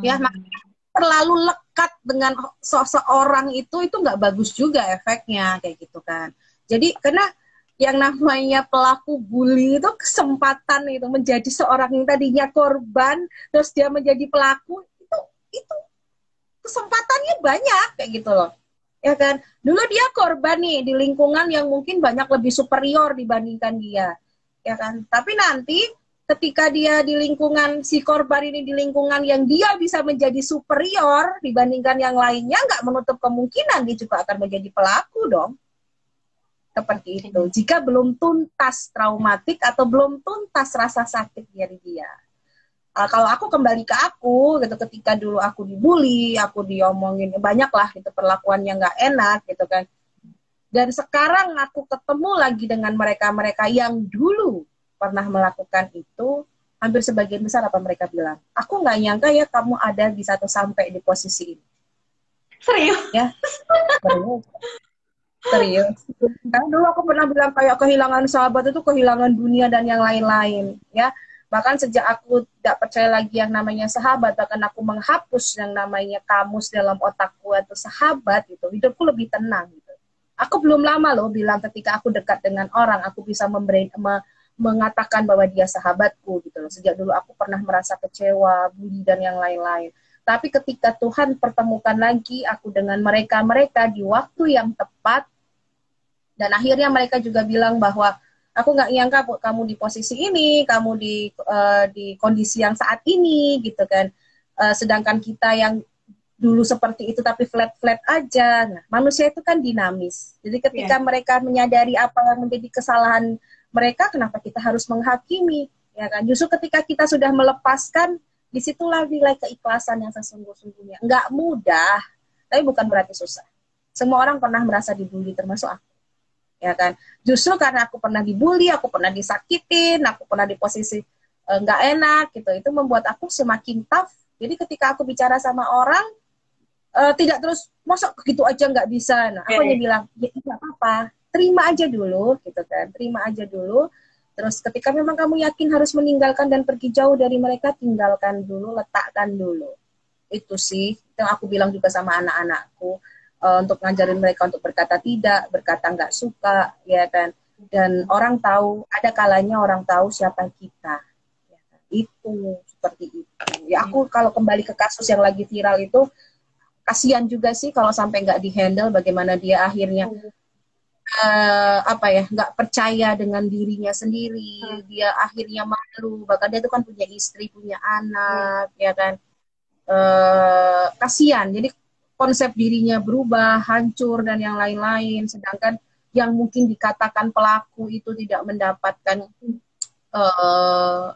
Ya, makanya terlalu lekat dengan seseorang itu nggak bagus juga efeknya kayak gitu kan. Jadi karena yang namanya pelaku bully itu kesempatan itu menjadi seorang yang tadinya korban terus dia menjadi pelaku itu kesempatannya banyak kayak gitu loh. Ya kan, dulu dia korban nih di lingkungan yang mungkin banyak lebih superior dibandingkan dia, ya kan. Tapi nanti ketika dia di lingkungan, si korban ini di lingkungan yang dia bisa menjadi superior dibandingkan yang lainnya, nggak menutup kemungkinan dia juga akan menjadi pelaku dong. Seperti itu, jika belum tuntas traumatik atau belum tuntas rasa sakit dari dia. Kalau aku kembali ke aku gitu, ketika dulu aku dibully, aku diomongin banyak lah gitu, perlakuan yang nggak enak gitu kan. Dan sekarang aku ketemu lagi dengan mereka-mereka yang dulu pernah melakukan itu, hampir sebagian besar apa mereka bilang, aku nggak nyangka ya kamu ada di sampai di posisi ini. Serius? Ya, serius. Karena dulu aku pernah bilang kayak kehilangan sahabat itu kehilangan dunia dan yang lain-lain, ya. Bahkan sejak aku tidak percaya lagi yang namanya sahabat, bahkan aku menghapus yang namanya kamus dalam otakku atau sahabat, gitu, hidupku lebih tenang. Gitu. Aku belum lama loh bilang ketika aku dekat dengan orang, aku bisa mengatakan bahwa dia sahabatku. Gitu loh. Sejak dulu aku pernah merasa kecewa, bully, dan yang lain-lain. Tapi ketika Tuhan pertemukan lagi aku dengan mereka-mereka di waktu yang tepat, dan akhirnya mereka juga bilang bahwa aku nggak nyangka kamu di posisi ini, kamu di kondisi yang saat ini, gitu kan. Sedangkan kita yang dulu seperti itu tapi flat-flat aja. Nah, manusia itu kan dinamis. Jadi ketika mereka menyadari apa yang menjadi kesalahan mereka, kenapa kita harus menghakimi? Ya kan? Justru ketika kita sudah melepaskan, disitulah nilai keikhlasan yang sesungguh-sungguhnya. Nggak mudah, tapi bukan berarti susah. Semua orang pernah merasa dibully, termasuk aku. Ya kan, justru karena aku pernah dibully, aku pernah disakitin, aku pernah di posisi nggak enak gitu, itu membuat aku semakin tough. Jadi ketika aku bicara sama orang tidak terus masa gitu aja nggak bisa, nah aku hanya bilang ya nggak apa-apa, terima aja dulu gitu kan, terima aja dulu. Terus ketika memang kamu yakin harus meninggalkan dan pergi jauh dari mereka, tinggalkan dulu, letakkan dulu. Itu sih yang aku bilang juga sama anak-anakku, untuk ngajarin mereka untuk berkata tidak, berkata nggak suka, ya kan. Dan orang tahu, ada kalanya orang tahu siapa kita. Ya kan? Itu seperti itu. Ya aku kalau kembali ke kasus yang lagi viral itu, kasihan juga sih kalau sampai nggak dihandle, bagaimana dia akhirnya apa ya, nggak percaya dengan dirinya sendiri, dia akhirnya malu, bahkan dia itu kan punya istri, punya anak, ya kan. Kasihan, jadi konsep dirinya berubah, hancur dan yang lain-lain, sedangkan yang mungkin dikatakan pelaku itu tidak mendapatkan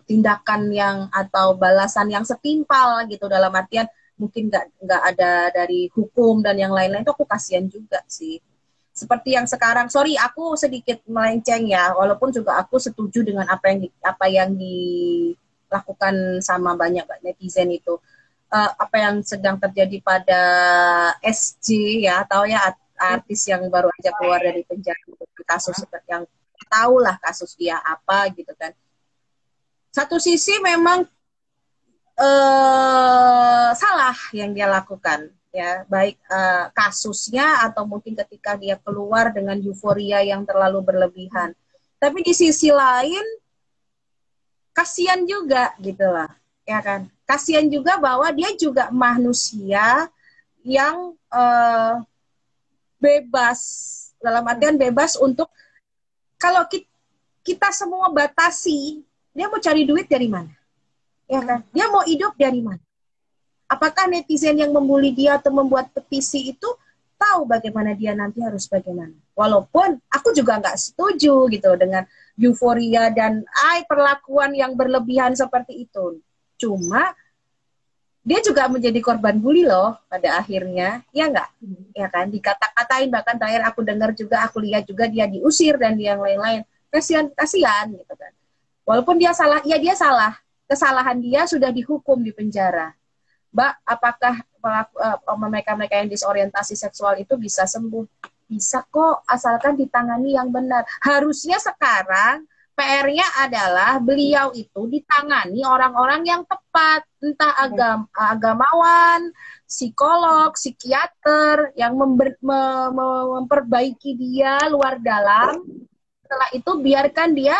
tindakan yang atau balasan yang setimpal gitu, dalam artian mungkin nggak ada dari hukum dan yang lain-lain, itu aku kasihan juga sih. Seperti yang sekarang, sorry aku sedikit melenceng ya, walaupun juga aku setuju dengan apa yang dilakukan sama banyak netizen itu. Apa yang sedang terjadi pada SJ ya, tahu ya, artis yang baru aja keluar dari penjara, kasus seperti yang tahu lah kasus dia apa gitu kan. Satu sisi memang salah yang dia lakukan, ya, baik kasusnya atau mungkin ketika dia keluar dengan euforia yang terlalu berlebihan. Tapi di sisi lain kasihan juga gitu lah, ya kan. Kasihan juga bahwa dia juga manusia yang bebas, dalam artian bebas untuk, kalau kita semua batasi, dia mau cari duit dari mana? Ya kan? Dia mau hidup dari mana? Apakah netizen yang membuli dia atau membuat petisi itu tahu bagaimana dia nanti harus bagaimana? Walaupun aku juga nggak setuju gitu dengan euforia dan perlakuan yang berlebihan seperti itu. Cuma dia juga menjadi korban bully loh pada akhirnya, ya nggak? Ya kan? Dikata-katain, bahkan terakhir aku dengar juga, aku lihat juga dia diusir dan yang lain-lain. Kasihan gitu kan. Walaupun dia salah, ya dia salah. Kesalahan dia sudah dihukum di penjara. Mbak, apakah mereka-mereka yang disorientasi seksual itu bisa sembuh? Bisa kok, asalkan ditangani yang benar. Harusnya sekarang PR-nya adalah beliau itu ditangani orang-orang yang tepat, entah agamawan, psikolog, psikiater, yang memperbaiki dia luar dalam. Setelah itu biarkan dia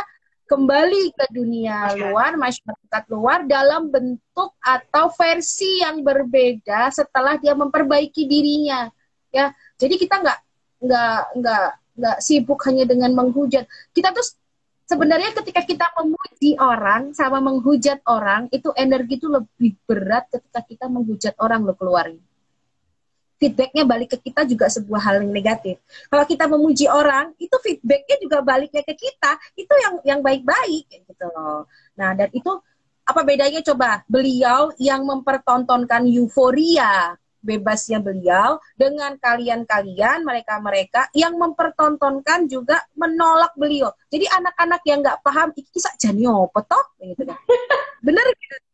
kembali ke dunia luar, masyarakat luar, dalam bentuk atau versi yang berbeda setelah dia memperbaiki dirinya, ya. Jadi kita nggak sibuk hanya dengan menghujat. Kita tuh sebenarnya ketika kita memuji orang sama menghujat orang, itu energi itu lebih berat ketika kita menghujat orang lo keluarnya. Feedbacknya balik ke kita juga sebuah hal yang negatif. Kalau kita memuji orang, itu feedbacknya juga baliknya ke kita, itu yang baik-baik gitu loh. Nah, dan itu apa bedanya coba? Beliau yang mempertontonkan euforia bebasnya beliau dengan kalian-kalian, mereka-mereka yang mempertontonkan juga menolak beliau. Jadi anak-anak yang nggak paham, ini kisah janio apa toh? Gitu kan. Bener gitu.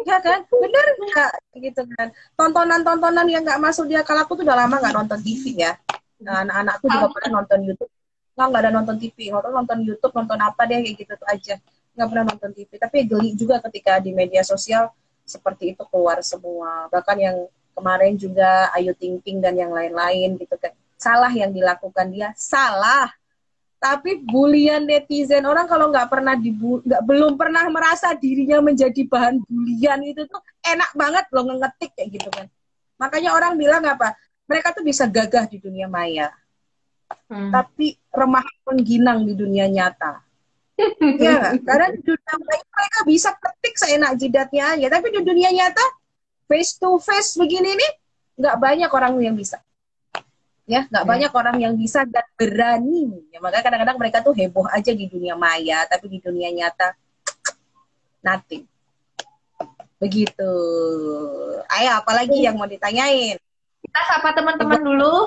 Ya kan, bener nggak gitu kan, tontonan-tontonan yang nggak masuk di akal. Aku tuh udah lama nggak nonton TV ya. Nah, anak-anakku juga pernah nonton YouTube, nggak ada nonton TV, nonton YouTube, nonton apa deh kayak gitu tuh aja, nggak pernah nonton TV. Tapi geli juga ketika di media sosial seperti itu keluar semua, bahkan yang kemarin juga Ayu Ting Ting dan yang lain-lain gitu kan. Salah yang dilakukan dia, salah. Tapi bulian netizen, orang kalau belum pernah merasa dirinya menjadi bahan bulian, itu tuh enak banget loh ngetik kayak gitu kan. Makanya orang bilang apa? Mereka tuh bisa gagah di dunia maya, tapi remah pengginang di dunia nyata. Ya, karena di dunia maya mereka bisa ketik seenak jidatnya aja, tapi di dunia nyata face to face begini nih nggak banyak orang yang bisa. Ya, nggak banyak orang yang bisa dan berani. Ya, makanya kadang-kadang mereka tuh heboh aja di dunia maya, tapi di dunia nyata nothing. Begitu. Ayo, apalagi yang mau ditanyain? Kita sapa teman-teman dulu.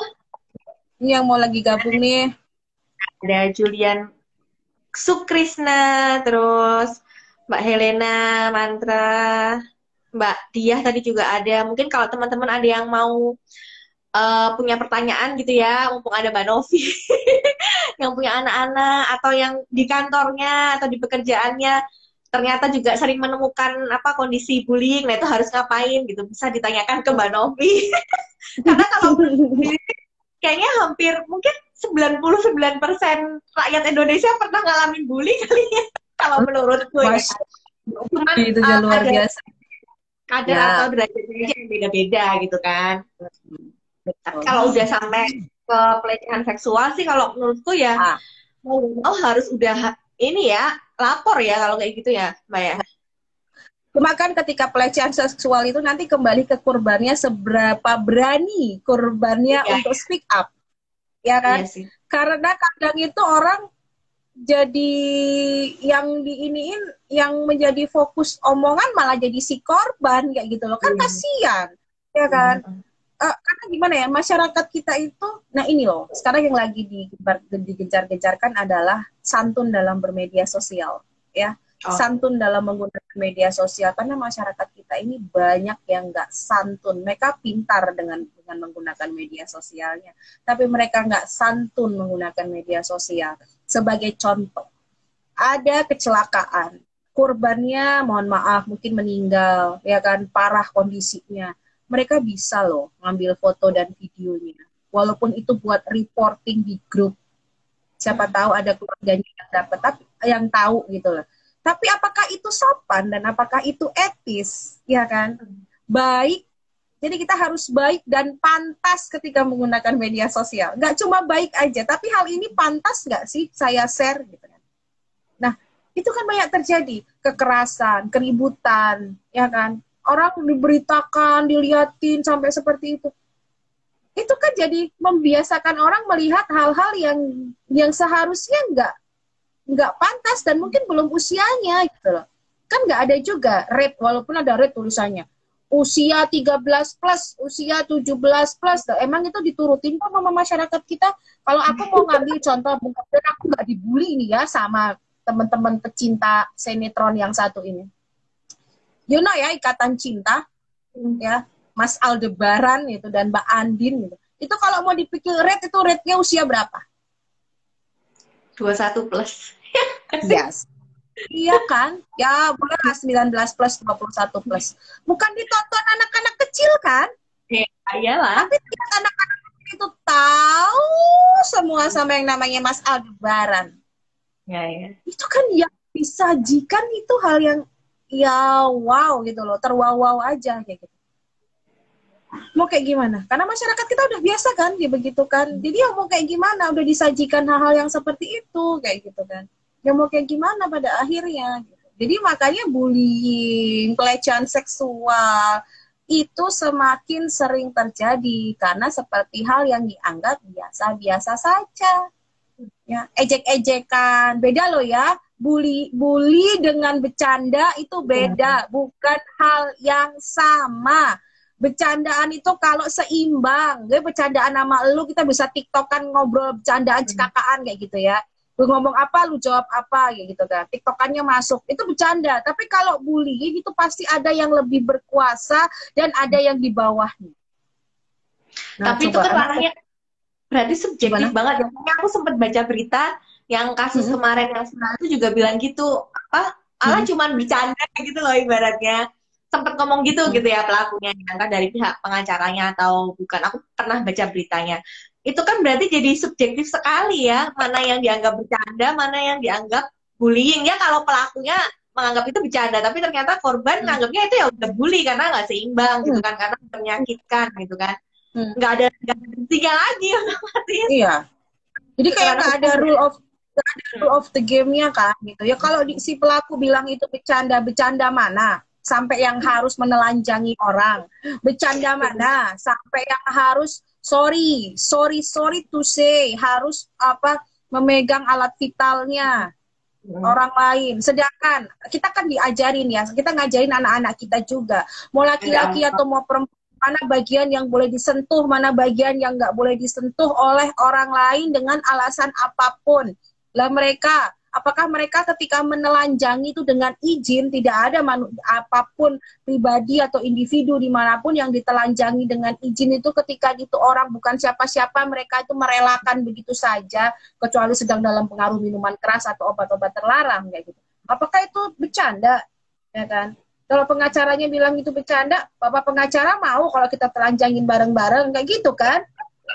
Ini yang mau lagi gabung nih. Ada Julian Sukrisna, terus Mbak Helena Mantra, Mbak Diah tadi juga ada. Mungkin kalau teman-teman ada yang mau punya pertanyaan gitu ya, mumpung ada Mbak Novi yang punya anak-anak atau yang di kantornya atau di pekerjaannya ternyata juga sering menemukan apa kondisi bullying, nah itu harus ngapain gitu, bisa ditanyakan ke Mbak Novi. Karena kalau kayaknya hampir mungkin 99% rakyat Indonesia pernah ngalamin bully kali ya, kalau menurutku ya. Mas, Cuman itu aja luar biasa. kadar Ya, atau derajatnya aja yang beda-beda gitu kan. Tapi betul. kalau udah sampai ke pelecehan seksual sih kalau menurutku ya Ah, mau nggak mau harus udah ini ya lapor ya kalau kayak gitu ya Mbak ya. cuma kan ketika pelecehan seksual itu nanti kembali ke korbannya seberapa berani korbannya Iya, untuk speak up, ya kan? iya sih. Karena kadang itu orang jadi yang diiniin, yang menjadi fokus omongan malah jadi si korban kayak gitu loh, kan Iya. kasihan, ya kan? Karena gimana ya, masyarakat kita itu, nah ini loh, sekarang yang lagi digencar-gencarkan adalah santun dalam bermedia sosial, ya, Oh, santun dalam menggunakan media sosial, karena masyarakat kita ini banyak yang nggak santun, mereka pintar dengan menggunakan media sosialnya, tapi mereka nggak santun menggunakan media sosial. Sebagai contoh, ada kecelakaan, korbannya mohon maaf mungkin meninggal, ya kan, parah kondisinya, mereka bisa loh ngambil foto dan videonya, walaupun itu buat reporting di grup, siapa hmm. tahu ada keluarganya yang dapat, tapi yang tahu gitu loh. Tapi apakah itu sopan dan apakah itu etis, ya kan? Baik, jadi kita harus baik dan pantas ketika menggunakan media sosial. Nggak cuma baik aja, tapi hal ini pantas nggak sih saya share gitu kan. Nah, itu kan banyak terjadi. Kekerasan, keributan, ya kan. Orang diberitakan, diliatin sampai seperti itu. Itu kan jadi membiasakan orang melihat hal-hal yang seharusnya nggak pantas dan mungkin belum usianya gitu loh. Kan nggak ada juga rate, walaupun ada rate tulisannya usia 13 plus, usia 17 plus, emang itu diturutin kok sama masyarakat kita. Kalau aku mau ngambil contoh, dan aku nggak dibully nih ya sama teman-teman pecinta sinetron yang satu ini. You know ya, Ikatan Cinta, ya, Mas Aldebaran itu dan Mbak Andin gitu. Itu kalau mau dipikir rate, itu rate-nya usia berapa? 21 plus. Yes. Iya kan? Ya, boleh lah 19 plus, 21 plus. Bukan ditonton anak-anak kecil kan? Ya, iyalah. Tapi tiap anak-anak itu tahu semua sama yang namanya Mas Aldebaran. Ya, ya. Itu kan yang disajikan itu hal yang ya wow gitu loh, terwaw-wow aja kayak gitu. Mau kayak gimana? Karena masyarakat kita udah biasa kan, ya begitu kan. Jadi ya mau kayak gimana? Udah disajikan hal-hal yang seperti itu kayak gitu kan. Ya mau kayak gimana pada akhirnya? Gitu. Jadi makanya bullying, pelecehan seksual itu semakin sering terjadi karena seperti hal yang dianggap biasa-biasa saja. Ya, ejek-ejekan, beda loh ya. Bully dengan bercanda itu beda, bukan hal yang sama. Bercandaan itu kalau seimbang, gue bercandaan sama lu, kita bisa tiktokan, ngobrol bercandaan cekakaan kayak gitu ya. Gue ngomong apa, lu jawab apa, kayak gitu kan. Tiktokannya masuk, itu bercanda. Tapi kalau bullying itu pasti ada yang lebih berkuasa dan ada yang di bawahnya. Nah, Tapi itu coba kan anak ranahnya berarti subjektif gimana? banget. Makanya aku sempat baca berita yang kasus Hmm, kemarin yang sebenarnya itu juga bilang gitu. Apa? Allah hmm, cuman bercanda gitu loh ibaratnya. Sempat ngomong gitu hmm, gitu ya pelakunya, kan dari pihak pengacaranya atau bukan. Aku pernah baca beritanya. Itu kan berarti jadi subjektif sekali ya, mana yang dianggap bercanda, mana yang dianggap bullying ya kalau pelakunya menganggap itu bercanda, tapi ternyata korban hmm, menganggapnya itu ya udah bully karena nggak seimbang gitu hmm, kan, karena menyakitkan gitu kan, hmm. nggak ada buktinya lagi otomatis Iya. Jadi itu kayak ranah nggak ada hukum. rule of the game-nya kan gitu. Ya kalau si pelaku bilang itu bercanda, bercanda mana? Sampai yang harus menelanjangi orang. Bercanda mana? Sampai yang harus sorry to say, harus apa, memegang alat vitalnya orang lain. Sedangkan kita kan diajarin ya, kita ngajarin anak-anak kita juga. Mau laki-laki atau mau perempuan, mana bagian yang boleh disentuh, mana bagian yang nggak boleh disentuh oleh orang lain dengan alasan apapun. Lah mereka Apakah mereka ketika menelanjangi itu dengan izin, tidak ada apapun pribadi atau individu dimanapun yang ditelanjangi dengan izin itu, ketika itu orang bukan siapa-siapa, mereka itu merelakan begitu saja, kecuali sedang dalam pengaruh minuman keras atau obat-obat terlarang kayak gitu. Apakah itu bercanda, ya kan? Kalau pengacaranya bilang itu bercanda, bapak pengacara mau kalau kita telanjangin bareng-bareng kayak gitu kan?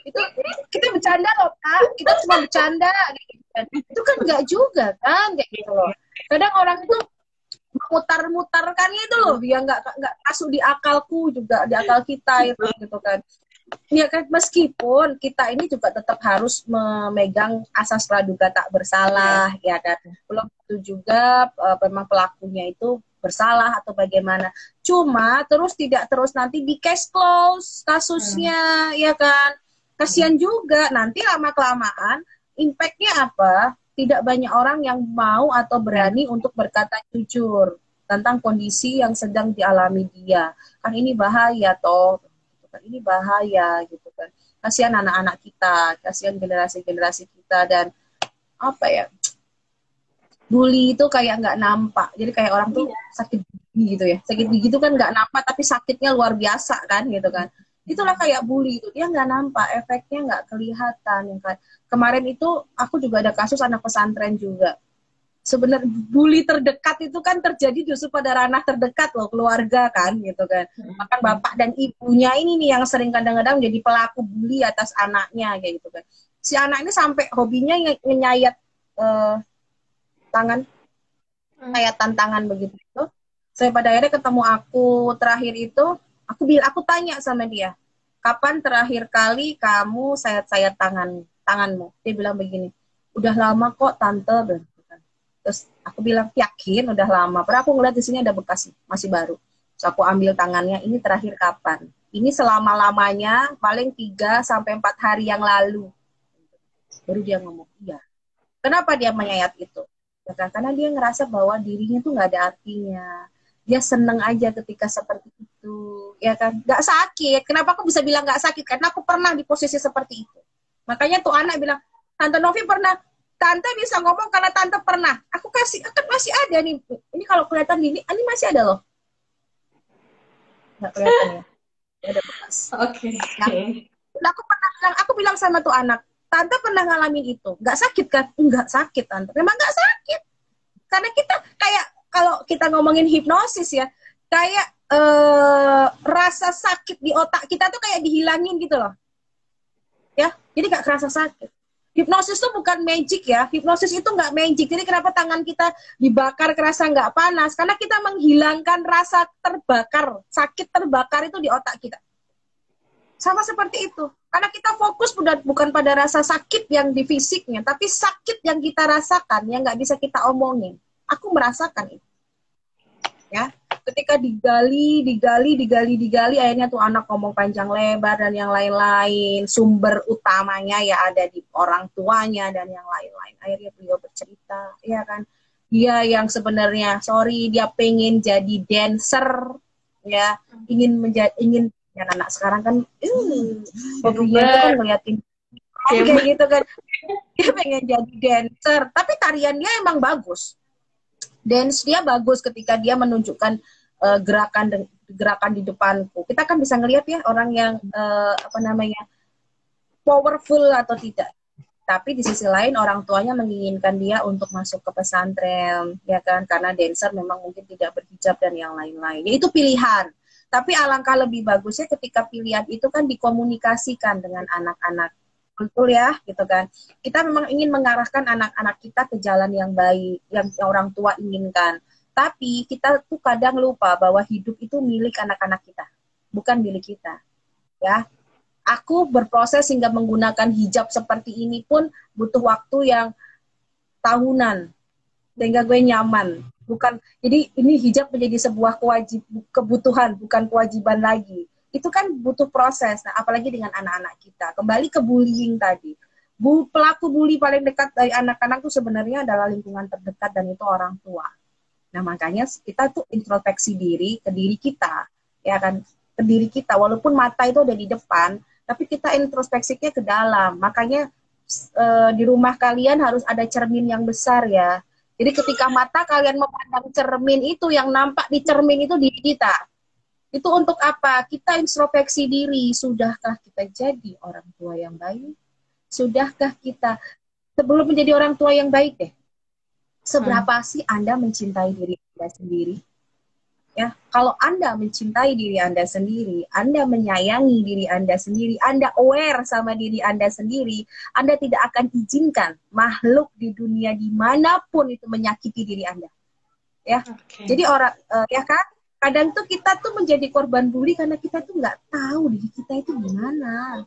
Itu kita bercanda loh Kak, kita cuma bercanda gitu kan. Itu kan enggak juga kan kayak gitu loh. Kadang orang itu memutar-mutarkannya itu loh, dia nggak masuk di akalku juga, di akal kita itu gitu kan. Ya kan, meskipun kita ini juga tetap harus memegang asas praduga tak bersalah, ya kan. Belum tentu juga memang pelakunya itu bersalah atau bagaimana. Cuma tidak terus nanti di case close kasusnya, ya kan. Kasihan juga, nanti lama-kelamaan impact-nya apa? Tidak banyak orang yang mau atau berani untuk berkata jujur tentang kondisi yang sedang dialami dia. Kan ini bahaya toh. Kan ini bahaya gitu kan. Kasihan anak-anak kita, kasihan generasi-generasi kita, dan apa ya, bully itu kayak nggak nampak. Jadi kayak orang tuh sakit gigi gitu ya. Sakit gigi itu kan nggak nampak, tapi sakitnya luar biasa kan gitu kan. Itulah kayak bully itu, dia nggak nampak, efeknya nggak kelihatan. Yang kayak kemarin itu aku juga ada kasus anak pesantren juga. Sebenarnya bully terdekat itu kan terjadi justru pada ranah terdekat loh, keluarga kan gitu kan. Bahkan bapak dan ibunya ini nih yang sering kadang-kadang jadi pelaku bully atas anaknya kayak gitu kan. Si anak ini sampai hobinya nyayat tangan, kayak tantangan begitu. Saya pada akhirnya ketemu aku terakhir itu, aku tanya sama dia, kapan terakhir kali kamu sayat-sayat tanganmu? Dia bilang begini, udah lama kok tante. Terus aku bilang, yakin udah lama? Padahal aku ngeliat di sini ada bekas, masih baru. Terus aku ambil tangannya, ini terakhir kapan? Ini selama-lamanya, paling 3-4 hari yang lalu. Baru dia ngomong, iya. Kenapa dia menyayat itu? Ya kan? Karena dia ngerasa bahwa dirinya tuh nggak ada artinya. Dia seneng aja ketika seperti itu. Ya kan? Nggak sakit. Kenapa aku bisa bilang nggak sakit? Karena aku pernah di posisi seperti itu. Makanya tuh anak bilang, Tante Novi pernah. Tante bisa ngomong karena tante pernah. Aku akan masih ada nih. Ini kalau kelihatan ini masih ada loh. Nggak kelihatan ya. Ada bekas. Oke. Nah, aku bilang sama tuh anak, tante pernah ngalamin itu. Nggak sakit kan? Nggak sakit tante. Memang nggak sakit. Karena kita kayak kalau kita ngomongin hipnosis ya, kayak rasa sakit di otak kita tuh kayak dihilangin gitu loh. Ya, jadi nggak kerasa sakit. Hipnosis itu bukan magic ya. Hipnosis itu nggak magic. Jadi kenapa tangan kita dibakar kerasa nggak panas? Karena kita menghilangkan rasa terbakar. Sakit terbakar itu di otak kita. Sama seperti itu. Karena kita fokus bukan pada rasa sakit yang di fisiknya, tapi sakit yang kita rasakan, yang nggak bisa kita omongin. Aku merasakan itu. Ya. Ketika digali, akhirnya tuh anak ngomong panjang lebar dan yang lain-lain. Sumber utamanya ya ada di orang tuanya dan yang lain-lain. Akhirnya beliau bercerita, ya kan. Dia yang sebenarnya, dia pengen jadi dancer, ya, ingin ya, anak sekarang kan, hobinya itu kan ngeliatin kayak gitu kan. Dia pengen jadi dancer, tapi tarian dia emang bagus. Dance dia bagus ketika dia menunjukkan gerakan di depanku. Kita kan bisa ngelihat ya orang yang powerful atau tidak. Tapi di sisi lain orang tuanya menginginkan dia untuk masuk ke pesantren, ya kan? Karena dancer memang mungkin tidak berhijab dan yang lain-lain. Itu pilihan. Tapi alangkah lebih bagusnya ketika pilihan itu kan dikomunikasikan dengan anak-anak. Betul ya, gitu kan. Kita memang ingin mengarahkan anak-anak kita ke jalan yang baik, yang orang tua inginkan. Tapi kita tuh kadang lupa bahwa hidup itu milik anak-anak kita, bukan milik kita. Ya, aku berproses hingga menggunakan hijab seperti ini pun butuh waktu yang tahunan, sehingga gue nyaman. Jadi ini hijab menjadi sebuah kebutuhan, bukan kewajiban lagi. Itu kan butuh proses. Nah, apalagi dengan anak-anak kita. Kembali ke bullying tadi. Pelaku bully paling dekat dari anak-anak itu sebenarnya adalah lingkungan terdekat dan itu orang tua. Nah, makanya kita tuh introspeksi diri ke diri kita, ya kan, ke diri kita. Walaupun mata itu ada di depan, tapi kita introspeksinya ke dalam. Makanya di rumah kalian harus ada cermin yang besar ya. Jadi ketika mata kalian memandang cermin itu, yang nampak di cermin itu diri kita. Itu untuk apa? Kita introspeksi diri. Sudahkah kita jadi orang tua yang baik? Sudahkah kita, sebelum menjadi orang tua yang baik deh, seberapa sih Anda mencintai diri Anda sendiri? Ya, kalau Anda mencintai diri Anda sendiri, Anda menyayangi diri Anda sendiri, Anda aware sama diri Anda sendiri, Anda tidak akan izinkan makhluk di dunia dimanapun itu menyakiti diri Anda. Ya, jadi orang, ya kan, kadang tuh kita tuh menjadi korban bully karena kita tuh nggak tahu diri kita itu gimana,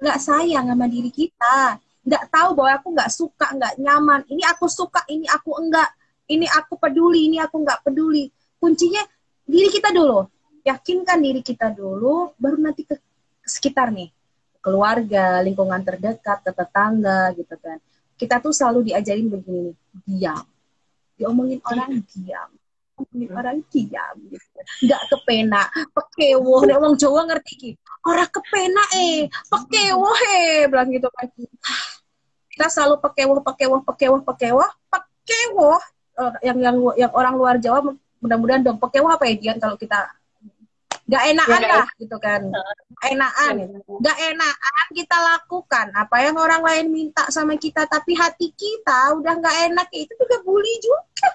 nggak sayang sama diri kita, nggak tahu bahwa aku nggak suka, nggak nyaman, ini aku suka, ini aku enggak, ini aku peduli, ini aku nggak peduli. Kuncinya diri kita dulu, yakinkan diri kita dulu, baru nanti ke sekitar nih, keluarga, lingkungan terdekat, ke tetangga gitu kan. Kita tuh selalu diajarin begini nih, diam, diomongin orang diam, ngomongin orang diam gitu. Nggak kepena, pekewo, nek wong Jawa ngerti ki, orang kepena pekewo bilang gitu kan. Kita selalu pekewo, yang orang luar Jawa mudah-mudahan dong pekewo apa ya Dian, kalau kita nggak enakan lah gitu kan, nggak enakan kita lakukan apa yang orang lain minta sama kita, tapi hati kita udah nggak enak, itu juga bully juga,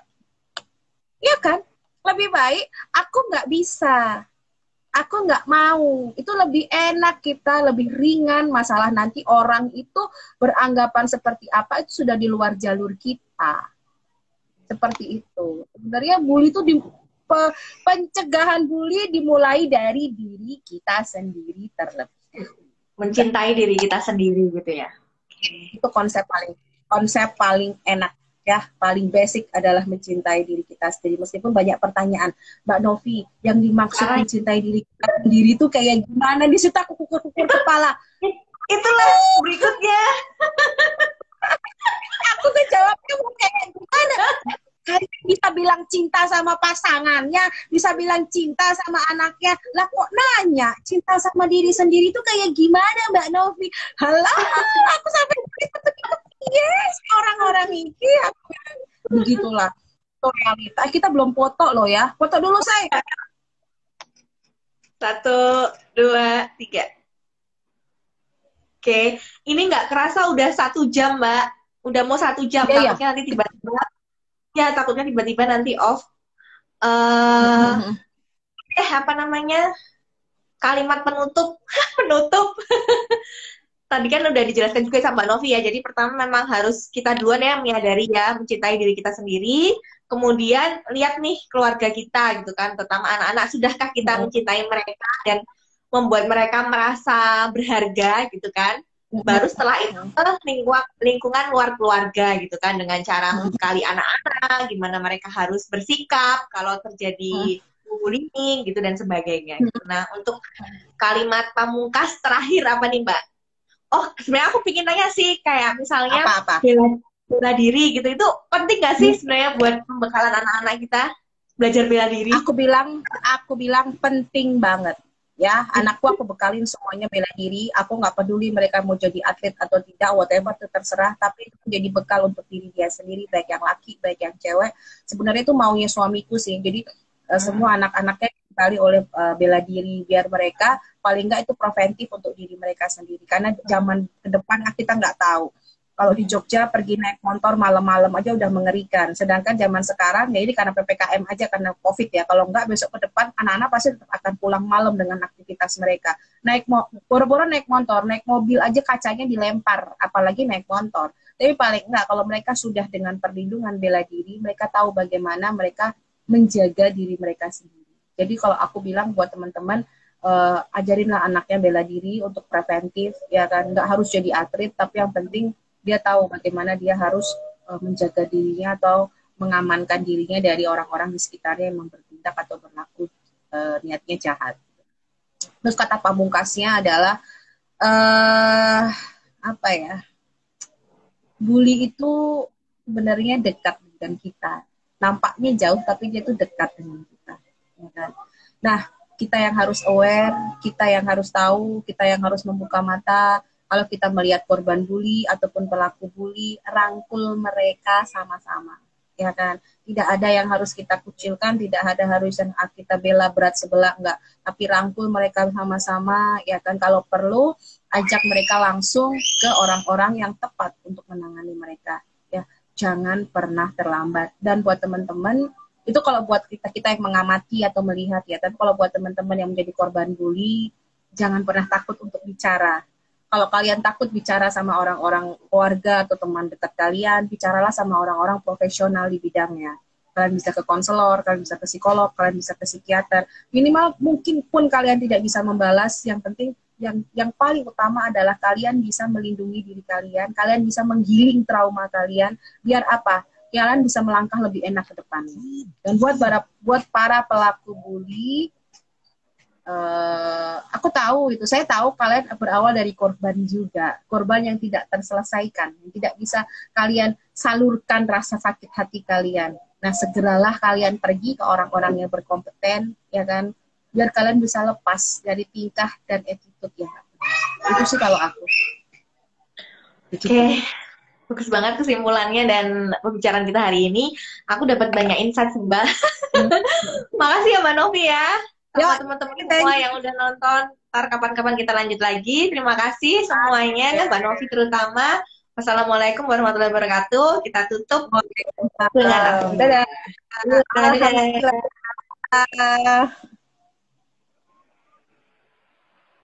ya kan? Lebih baik aku nggak bisa, aku nggak mau, itu lebih enak, kita lebih ringan. Masalah nanti orang itu beranggapan seperti apa itu sudah di luar jalur kita. Seperti itu. Sebenarnya bully itu pencegahan bully dimulai dari diri kita sendiri terlebih. Mencintai diri kita sendiri gitu ya. Itu konsep paling enak ya, paling basic adalah mencintai diri kita sendiri. Meskipun banyak pertanyaan, Mbak Novi, yang dimaksud mencintai diri kita sendiri itu kayak gimana? Di situ aku kukur-kukur kepala. Itulah berikutnya. Aku tuh jawabnya mau kayak gimana? Kalian bisa bilang cinta sama pasangannya, bisa bilang cinta sama anaknya, lah kok nanya cinta sama diri sendiri itu kayak gimana Mbak Novi? Halah, aku sampai yes, orang-orang ini begitulah. Itu realita. Kita belum foto loh ya. Foto dulu saya. 1, 2, 3. Oke, ini nggak kerasa udah 1 jam, Mbak. Udah mau 1 jam, takutnya nanti tiba-tiba. Ya, takutnya tiba-tiba nanti off. Apa namanya? Kalimat penutup. Penutup. Tadi kan udah dijelaskan juga sama Mbak Novi ya. Jadi pertama memang harus kita duluan ya menyadari ya, mencintai diri kita sendiri. Kemudian lihat nih keluarga kita gitu kan, terutama anak-anak. Sudahkah kita mencintai mereka dan membuat mereka merasa berharga gitu kan? Baru setelah itu lingkungan luar keluarga gitu kan, dengan cara membekali anak-anak, gimana mereka harus bersikap kalau terjadi bullying gitu dan sebagainya. Gitu. Nah, untuk kalimat pamungkas terakhir apa nih Mbak? Oh, sebenarnya aku pengen nanya sih, kayak misalnya bela diri gitu, itu penting gak sih sebenarnya buat pembekalan anak-anak kita belajar bela diri? Aku bilang penting banget. Ya, anakku aku bekalin semuanya bela diri. Aku nggak peduli mereka mau jadi atlet atau tidak, whatever, itu terserah. Tapi itu menjadi bekal untuk diri dia sendiri, baik yang laki, baik yang cewek. Sebenarnya itu maunya suamiku sih. Jadi semua anak-anaknya dibekali oleh bela diri, biar mereka paling nggak itu preventif untuk diri mereka sendiri. Karena zaman ke depan kita nggak tahu. Kalau di Jogja pergi naik motor malam-malam aja udah mengerikan. Sedangkan zaman sekarang ya ini karena PPKM aja, karena COVID ya. Kalau enggak besok ke depan anak-anak pasti tetap akan pulang malam dengan aktivitas mereka. Boro-boro naik motor, naik mobil aja kacanya dilempar, apalagi naik motor. Tapi paling enggak kalau mereka sudah dengan perlindungan bela diri, mereka tahu bagaimana mereka menjaga diri mereka sendiri. Jadi kalau aku bilang buat teman-teman, ajarinlah anaknya bela diri untuk preventif, ya kan. Enggak harus jadi atlet, tapi yang penting dia tahu bagaimana dia harus menjaga dirinya atau mengamankan dirinya dari orang-orang di sekitarnya yang bertindak atau berlaku niatnya jahat. Terus kata pamungkasnya adalah apa ya? Bully itu sebenarnya dekat dengan kita. Nampaknya jauh tapi dia itu dekat dengan kita. Ya kan? Nah, kita yang harus aware, kita yang harus tahu, kita yang harus membuka mata. Kalau kita melihat korban bully ataupun pelaku bully, rangkul mereka sama-sama. ya kan? Tidak ada yang harus kita kucilkan, tidak ada harus yang kita bela berat sebelah, enggak. Tapi rangkul mereka sama-sama, ya kan? Kalau perlu, ajak mereka langsung ke orang-orang yang tepat untuk menangani mereka. Ya, jangan pernah terlambat. Dan buat teman-teman, itu kalau buat kita yang mengamati atau melihat ya, tapi kalau buat teman-teman yang menjadi korban bully, jangan pernah takut untuk bicara. Kalau kalian takut bicara sama orang-orang keluarga atau teman dekat kalian, bicaralah sama orang-orang profesional di bidangnya. Kalian bisa ke konselor, kalian bisa ke psikolog, kalian bisa ke psikiater. Minimal mungkin pun kalian tidak bisa membalas, yang penting yang paling utama adalah kalian bisa melindungi diri kalian bisa menggiling trauma kalian, biar apa? Kalian bisa melangkah lebih enak ke depannya. Dan buat para pelaku bully, aku tahu itu, saya tahu kalian berawal dari korban juga, korban yang tidak terselesaikan, yang tidak bisa kalian salurkan rasa sakit hati kalian. Nah, segeralah kalian pergi ke orang-orang yang berkompeten, ya kan, biar kalian bisa lepas dari tingkah dan attitude yang itu sih kalau aku. Oke, bagus banget kesimpulannya dan pembicaraan kita hari ini. Aku dapat banyak insight sih, Mbak. Makasih ya Mbak Novi ya. Sama teman-teman semua yang udah nonton. Ntar kapan-kapan kita lanjut lagi. Terima kasih semuanya, Mbak Novi terutama. Wassalamualaikum warahmatullahi wabarakatuh. Kita tutup dengan dadah. Dadah.